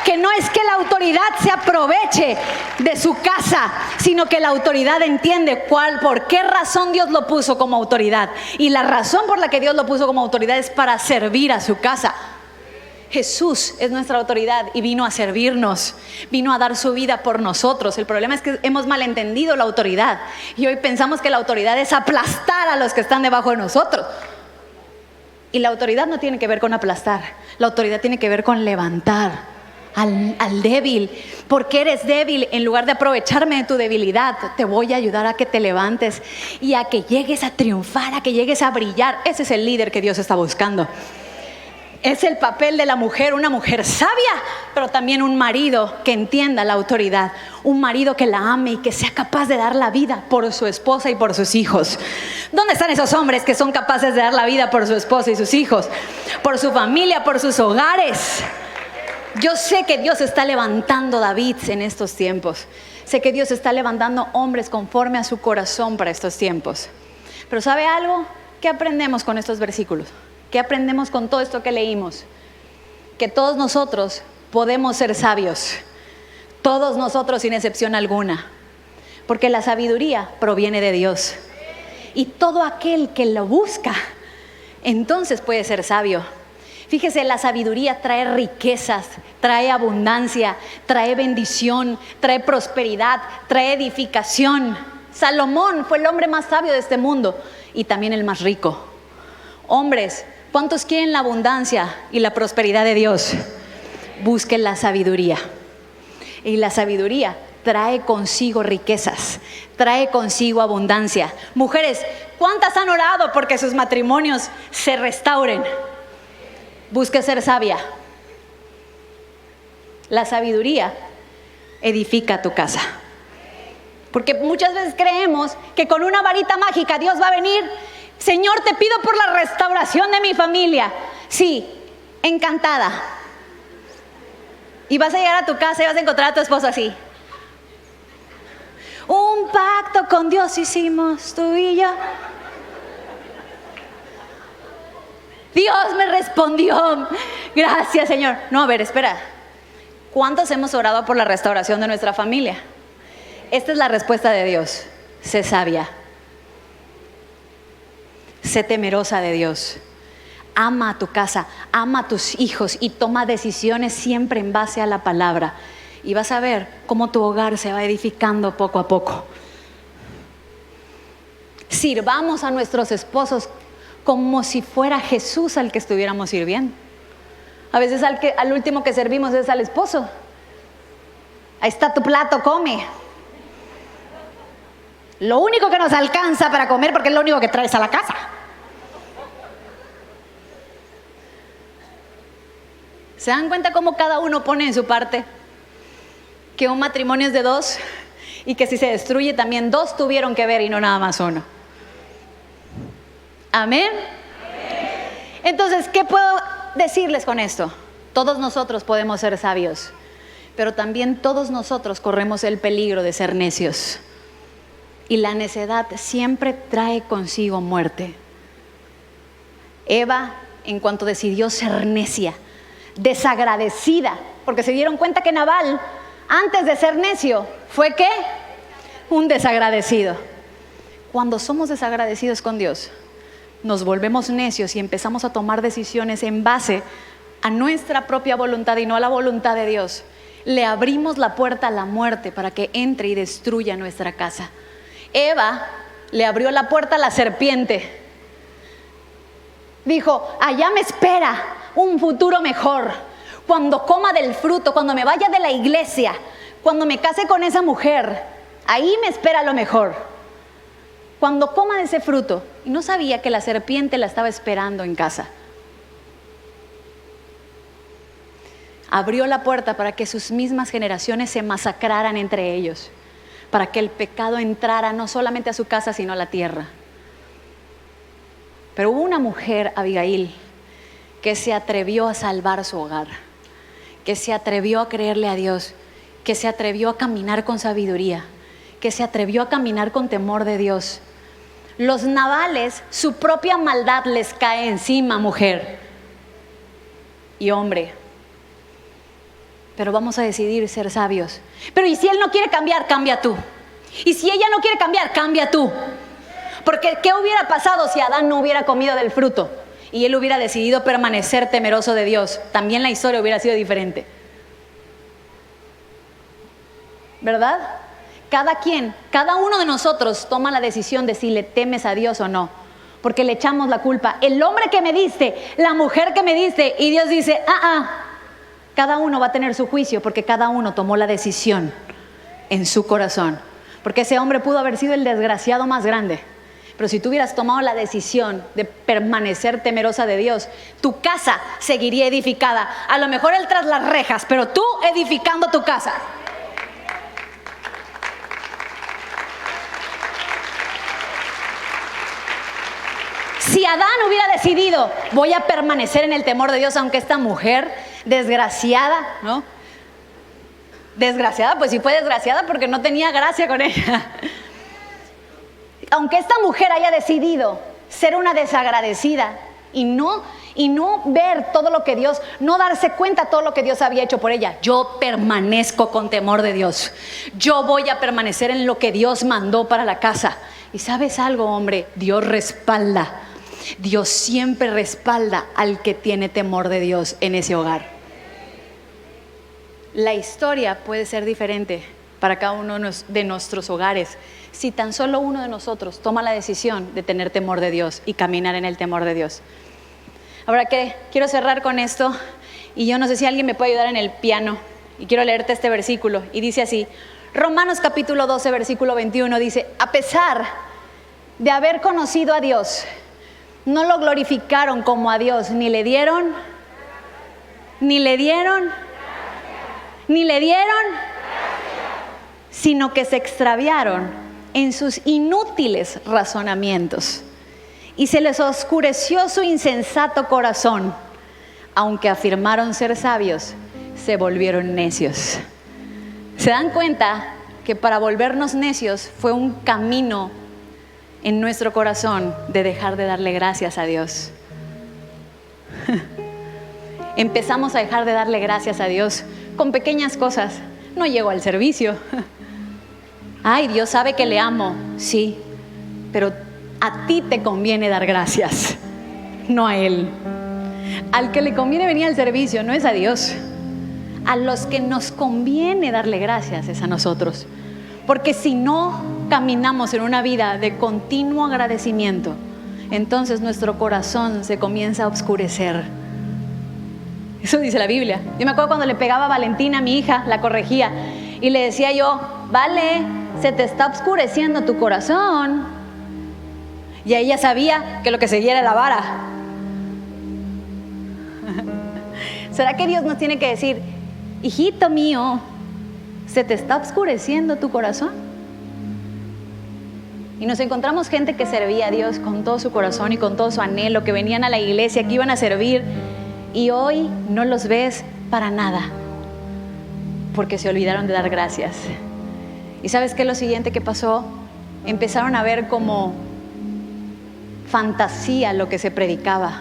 que no es que la autoridad se aproveche de su casa, sino que la autoridad entiende por qué razón Dios lo puso como autoridad. Y la razón por la que Dios lo puso como autoridad es para servir a su casa. Jesús es nuestra autoridad y vino a servirnos, vino a dar su vida por nosotros. El problema es que hemos malentendido la autoridad y hoy pensamos que la autoridad es aplastar a los que están debajo de nosotros. Y la autoridad no tiene que ver con aplastar, la autoridad tiene que ver con levantar al débil. Porque eres débil, en lugar de aprovecharme de tu debilidad, te voy a ayudar a que te levantes y a que llegues a triunfar, a que llegues a brillar. Ese es el líder que Dios está buscando. Es el papel de la mujer, una mujer sabia, pero también un marido que entienda la autoridad, un marido que la ame y que sea capaz de dar la vida por su esposa y por sus hijos. ¿Dónde están esos hombres que son capaces de dar la vida por su esposa y sus hijos, por su familia, por sus hogares? Yo sé que Dios está levantando Davids en estos tiempos. Sé que Dios está levantando hombres conforme a su corazón para estos tiempos. Pero ¿sabe algo? ¿Qué aprendemos con estos versículos? ¿Qué aprendemos con todo esto que leímos? Que todos nosotros podemos ser sabios. Todos nosotros sin excepción alguna. Porque la sabiduría proviene de Dios. Y todo aquel que lo busca, entonces puede ser sabio. Fíjese, la sabiduría trae riquezas, trae abundancia, trae bendición, trae prosperidad, trae edificación. Salomón fue el hombre más sabio de este mundo y también el más rico. Hombres, ¿cuántos quieren la abundancia y la prosperidad de Dios? Busquen la sabiduría. Y la sabiduría trae consigo riquezas, trae consigo abundancia. Mujeres, ¿cuántas han orado porque sus matrimonios se restauren? Busque ser sabia. La sabiduría edifica tu casa. Porque muchas veces creemos que con una varita mágica Dios va a venir. Señor, te pido por la restauración de mi familia. Sí, encantada. Y vas a llegar a tu casa y vas a encontrar a tu esposo así. Un pacto con Dios hicimos tú y yo. Dios me respondió. Gracias, Señor. No, a ver, espera. ¿Cuántos hemos orado por la restauración de nuestra familia? Esta es la respuesta de Dios. Sé sabia. Sé temerosa de Dios. Ama a tu casa, ama a tus hijos y toma decisiones siempre en base a la palabra. Y vas a ver cómo tu hogar se va edificando poco a poco. Sirvamos a nuestros esposos como si fuera Jesús al que estuviéramos sirviendo. A veces al último que servimos es al esposo. Ahí está tu plato, come. Lo único que nos alcanza para comer, porque es lo único que traes a la casa. ¿Se dan cuenta cómo cada uno pone en su parte? Que un matrimonio es de dos y que si se destruye también dos tuvieron que ver y no nada más uno. Amén. Entonces, ¿qué puedo decirles con esto? Todos nosotros podemos ser sabios, pero también todos nosotros corremos el peligro de ser necios. Y la necedad siempre trae consigo muerte. Eva, en cuanto decidió ser necia, desagradecida, porque se dieron cuenta que Nabal, antes de ser necio, ¿fue qué? Un desagradecido. Cuando somos desagradecidos con Dios, nos volvemos necios y empezamos a tomar decisiones en base a nuestra propia voluntad y no a la voluntad de Dios. Le abrimos la puerta a la muerte para que entre y destruya nuestra casa. Eva le abrió la puerta a la serpiente. Dijo, allá me espera un futuro mejor. Cuando coma del fruto, cuando me vaya de la iglesia, cuando me case con esa mujer, ahí me espera lo mejor. Cuando coma de ese fruto, y no sabía que la serpiente la estaba esperando en casa. Abrió la puerta para que sus mismas generaciones se masacraran entre ellos, para que el pecado entrara no solamente a su casa, sino a la tierra. Pero hubo una mujer, Abigail, que se atrevió a salvar su hogar, que se atrevió a creerle a Dios, que se atrevió a caminar con sabiduría, que se atrevió a caminar con temor de Dios. Los Nabales, su propia maldad les cae encima, mujer y hombre. Pero vamos a decidir ser sabios. Pero ¿y si él no quiere cambiar? Cambia tú. Y si ella no quiere cambiar, cambia tú. Porque ¿qué hubiera pasado si Adán no hubiera comido del fruto y él hubiera decidido permanecer temeroso de Dios? También la historia hubiera sido diferente, ¿verdad? Cada uno de nosotros toma la decisión de si le temes a Dios o no, porque le echamos la culpa. El hombre que me diste, la mujer que me diste, y Dios dice, cada uno va a tener su juicio, porque cada uno tomó la decisión en su corazón. Porque ese hombre pudo haber sido el desgraciado más grande, pero si tú hubieras tomado la decisión de permanecer temerosa de Dios, tu casa seguiría edificada. A lo mejor él tras las rejas, pero tú edificando tu casa. Si Adán hubiera decidido, voy a permanecer en el temor de Dios, aunque esta mujer desgraciada, ¿no? Desgraciada, pues sí fue desgraciada porque no tenía gracia con ella. Aunque esta mujer haya decidido ser una desagradecida y no ver todo lo que Dios, no darse cuenta de todo lo que Dios había hecho por ella, yo permanezco con temor de Dios. Yo voy a permanecer en lo que Dios mandó para la casa. Y ¿sabes algo, hombre? Dios respalda. Dios siempre respalda al que tiene temor de Dios en ese hogar. La historia puede ser diferente para cada uno de nuestros hogares si tan solo uno de nosotros toma la decisión de tener temor de Dios y caminar en el temor de Dios. Ahora que quiero cerrar con esto, y yo no sé si alguien me puede ayudar en el piano, y quiero leerte este versículo, y dice así, Romanos capítulo 12, versículo 21, dice, a pesar de haber conocido a Dios, no lo glorificaron como a Dios, ni le dieron, sino que se extraviaron en sus inútiles razonamientos y se les oscureció su insensato corazón. Aunque afirmaron ser sabios, se volvieron necios. ¿Se dan cuenta que para volvernos necios fue un camino en nuestro corazón de dejar de darle gracias a Dios? Empezamos a dejar de darle gracias a Dios con pequeñas cosas. No llego al servicio. Ay, Dios sabe que le amo, sí, pero A ti te conviene dar gracias, no a Él. Al que le conviene venir al servicio no es a Dios. A los que nos conviene darle gracias es a nosotros. Porque si no caminamos en una vida de continuo agradecimiento, entonces nuestro corazón se comienza a oscurecer. Eso dice la Biblia. Yo me acuerdo cuando le pegaba a Valentina, mi hija, la corregía y le decía yo: vale, se te está oscureciendo tu corazón. Y ella sabía que lo que seguía era la vara. ¿Será que Dios nos tiene que decir: hijito mío, se te está oscureciendo tu corazón? Y nos encontramos gente que servía a Dios con todo su corazón y con todo su anhelo, que venían a la iglesia, que iban a servir, y hoy no los ves para nada porque se olvidaron de dar gracias. ¿Y sabes qué es lo siguiente que pasó? Empezaron a ver como fantasía lo que se predicaba,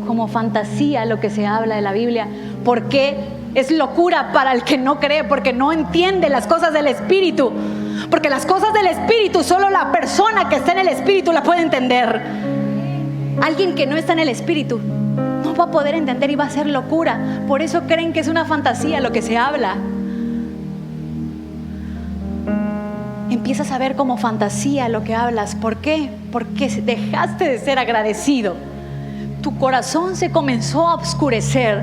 como fantasía lo que se habla de la Biblia, porque es locura para el que no cree, porque no entiende las cosas del Espíritu, porque las cosas del Espíritu solo la persona que está en el Espíritu la puede entender. Alguien que no está en el Espíritu no va a poder entender y va a ser locura. Por eso creen que es una fantasía lo que se habla. Empiezas a ver como fantasía lo que hablas. ¿Por qué? Porque dejaste de ser agradecido. Tu corazón se comenzó a oscurecer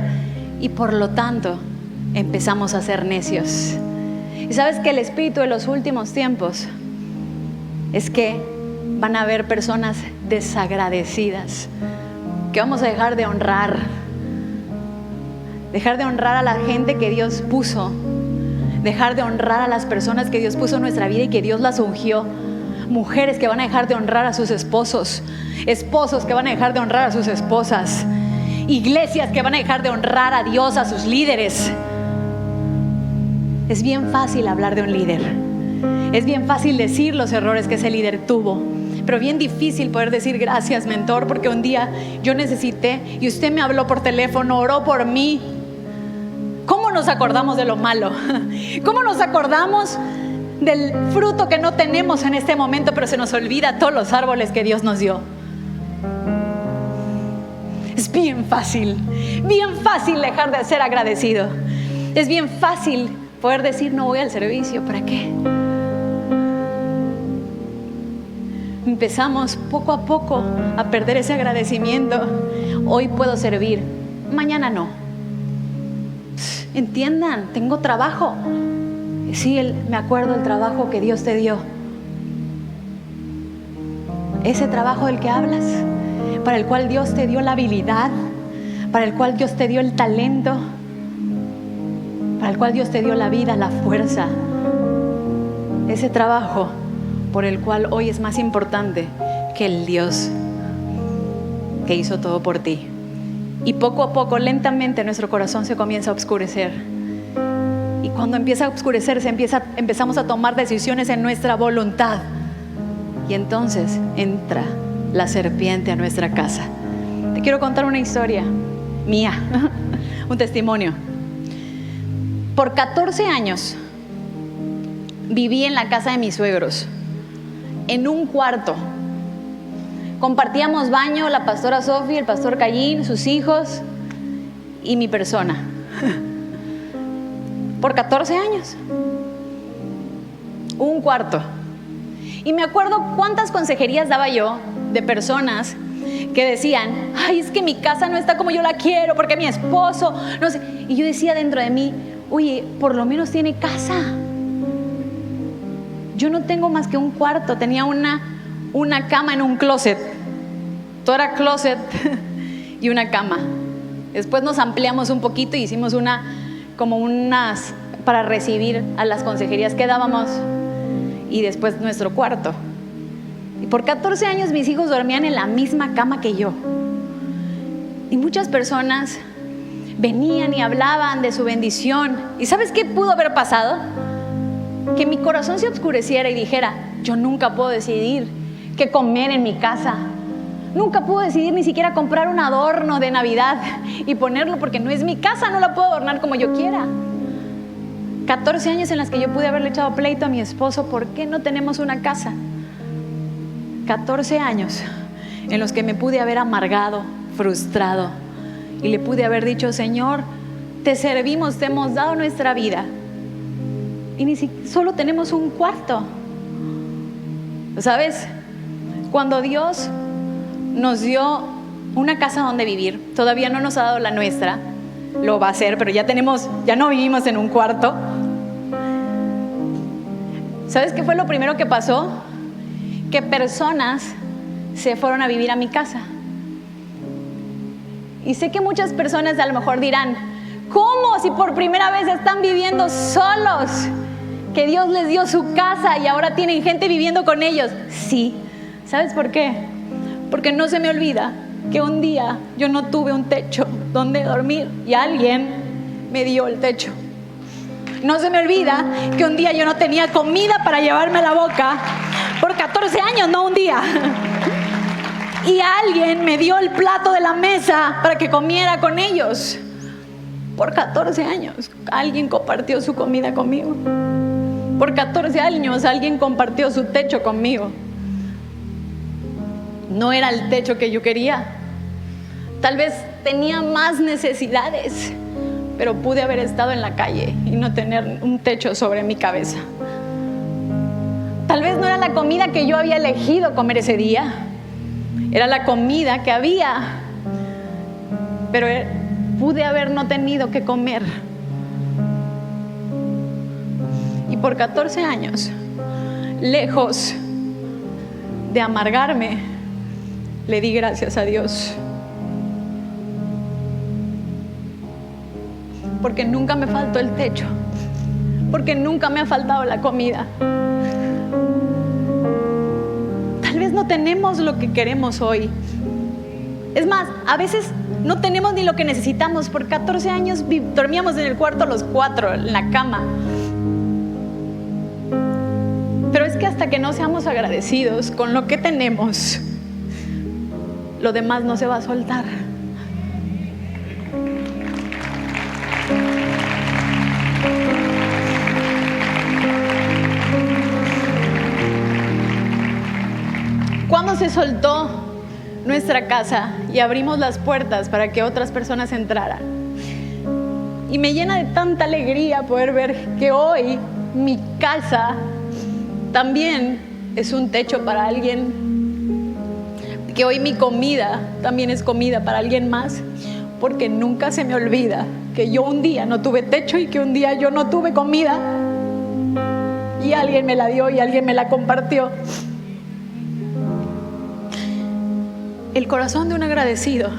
y por lo tanto empezamos a ser necios. Y sabes que el espíritu de los últimos tiempos es que van a haber personas desagradecidas, que vamos a dejar de honrar a la gente que Dios puso, dejar de honrar a las personas que Dios puso en nuestra vida y que Dios las ungió. Mujeres que van a dejar de honrar a sus esposos, esposos que van a dejar de honrar a sus esposas, iglesias que van a dejar de honrar a Dios, a sus líderes. Es bien fácil hablar de un líder, es bien fácil decir los errores que ese líder tuvo, pero bien difícil poder decir: gracias, mentor, porque un día yo necesité y usted me habló por teléfono, oró por mí. ¿Cómo nos acordamos de lo malo? ¿Cómo nos acordamos del fruto que no tenemos en este momento, pero se nos olvida todos los árboles que Dios nos dio? Es bien fácil dejar de ser agradecido. Es bien fácil poder decir: no voy al servicio, ¿para qué? Empezamos poco a poco a perder ese agradecimiento. Hoy puedo servir, mañana no. Entiendan, tengo trabajo. Sí, me acuerdo del trabajo que Dios te dio. Ese trabajo del que hablas, para el cual Dios te dio la habilidad, para el cual Dios te dio el talento, para el cual Dios te dio la vida, la fuerza. Ese trabajo por el cual hoy es más importante que el Dios que hizo todo por ti. Y poco a poco, lentamente, nuestro corazón se comienza a oscurecer. Y cuando empieza a oscurecerse, empezamos a tomar decisiones en nuestra voluntad. Y entonces entra la serpiente a nuestra casa. Te quiero contar una historia mía, un testimonio. Por 14 años viví en la casa de mis suegros, en un cuarto. Compartíamos baño la pastora Sofi, el pastor Cayín, sus hijos y mi persona. Por 14 años. Un cuarto. Y me acuerdo cuántas consejerías daba yo de personas que decían: ay, es que mi casa no está como yo la quiero, porque mi esposo, no sé. Y yo decía dentro de mí: oye, por lo menos tiene casa. Yo no tengo más que un cuarto. Tenía una cama en un closet. Todo era closet y una cama. Después nos ampliamos un poquito y hicimos unas para recibir a las consejerías que dábamos, y después nuestro cuarto. Y por 14 años mis hijos dormían en la misma cama que yo. Y muchas personas venían y hablaban de su bendición. ¿Y sabes qué pudo haber pasado? Que mi corazón se oscureciera y dijera: yo nunca puedo decidir qué comer en mi casa. Nunca puedo decidir ni siquiera comprar un adorno de Navidad y ponerlo, porque no es mi casa, no la puedo adornar como yo quiera. 14 años en las que yo pude haberle echado pleito a mi esposo, ¿por qué no tenemos una casa? 14 años en los que me pude haber amargado, frustrado, y le pude haber dicho: Señor, te servimos, te hemos dado nuestra vida, y ni siquiera solo tenemos un cuarto. ¿Sabes? Cuando Dios nos dio una casa donde vivir, todavía no nos ha dado la nuestra, lo va a hacer, pero ya no vivimos en un cuarto. ¿Sabes qué fue lo primero que pasó? Que personas se fueron a vivir a mi casa. Y sé que muchas personas a lo mejor dirán: ¿cómo? Si por primera vez están viviendo solos, que Dios les dio su casa y ahora tienen gente viviendo con ellos. Sí. ¿Sabes por qué? Porque no se me olvida que un día yo no tuve un techo donde dormir y alguien me dio el techo. No se me olvida que un día yo no tenía comida para llevarme a la boca por 14 años, no un día. Y alguien me dio el plato de la mesa para que comiera con ellos. Por 14 años alguien compartió su comida conmigo. Por 14 años alguien compartió su techo conmigo. No era el techo que yo quería. Tal vez tenía más necesidades, pero pude haber estado en la calle y no tener un techo sobre mi cabeza. Tal vez no era la comida que yo había elegido comer ese día, era la comida que había, pero pude haber no tenido que comer. Y por 14 años, lejos de amargarme, le di gracias a Dios. Porque nunca me faltó el techo, porque nunca me ha faltado la comida. Tal vez no tenemos lo que queremos hoy. Es más, a veces no tenemos ni lo que necesitamos. Por 14 años dormíamos en el cuarto los 4, en la cama. Pero es que hasta que no seamos agradecidos con lo que tenemos, lo demás no se va a soltar. ¿Cuándo se soltó nuestra casa y abrimos las puertas para que otras personas entraran? Y me llena de tanta alegría poder ver que hoy mi casa también es un techo para alguien, que hoy mi comida también es comida para alguien más, porque nunca se me olvida que yo un día no tuve techo y que un día yo no tuve comida y alguien me la dio y alguien me la compartió. El corazón de un agradecido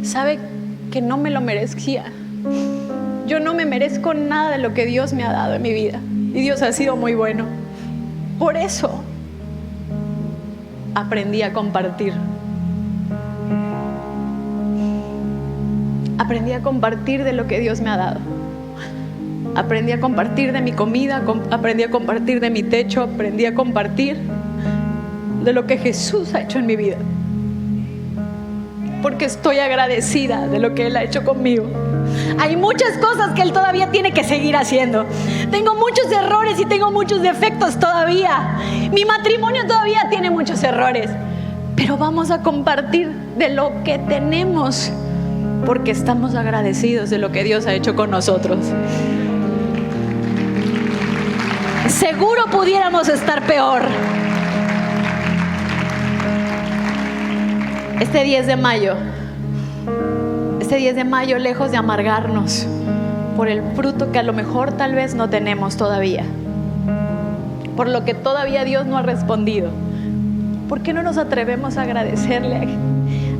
sabe que no me lo merecía. Yo no me merezco nada de lo que Dios me ha dado en mi vida, y Dios ha sido muy bueno. Por eso aprendí a compartir. Aprendí a compartir de lo que Dios me ha dado. Aprendí a compartir de mi comida, aprendí a compartir de mi techo, aprendí a compartir de lo que Jesús ha hecho en mi vida. Porque estoy agradecida de lo que Él ha hecho conmigo. Hay muchas cosas que Él todavía tiene que seguir haciendo. Tengo muchos errores y tengo muchos defectos todavía. Mi matrimonio todavía tiene muchos errores. Pero vamos a compartir de lo que tenemos, porque estamos agradecidos de lo que Dios ha hecho con nosotros. Seguro pudiéramos estar peor. Este 10 de mayo, lejos de amargarnos por el fruto que a lo mejor tal vez no tenemos todavía, por lo que todavía Dios no ha respondido, ¿por qué no nos atrevemos a agradecerle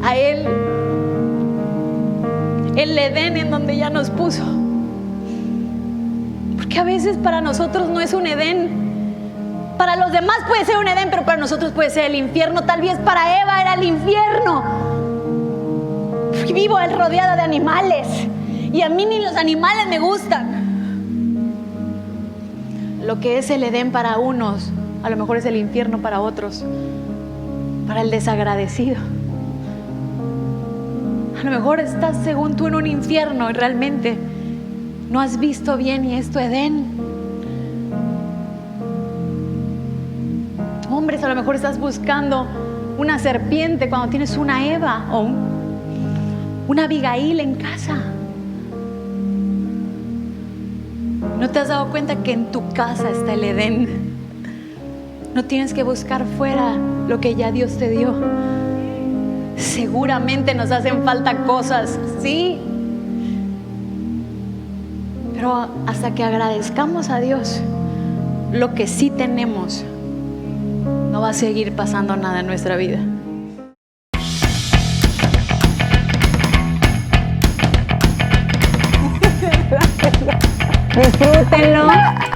a Él el Edén en donde ya nos puso? Porque a veces para nosotros no es un Edén. Para los demás puede ser un Edén, pero para nosotros puede ser el infierno. Tal vez para Eva era el infierno. Vivo rodeada de animales y a mí ni los animales me gustan. Lo que es el Edén para unos, a lo mejor es el infierno para otros. Para el desagradecido, a lo mejor estás según tú en un infierno y realmente ¿No has visto bien y es tu Edén? Hombres, a lo mejor estás buscando una serpiente cuando tienes una Eva o una Abigail en casa. ¿No te has dado cuenta que en tu casa está el Edén? No tienes que buscar fuera lo que ya Dios te dio. Seguramente nos hacen falta cosas, sí. Pero hasta que agradezcamos a Dios lo que sí tenemos, no va a seguir pasando nada en nuestra vida. Disfrútenlo.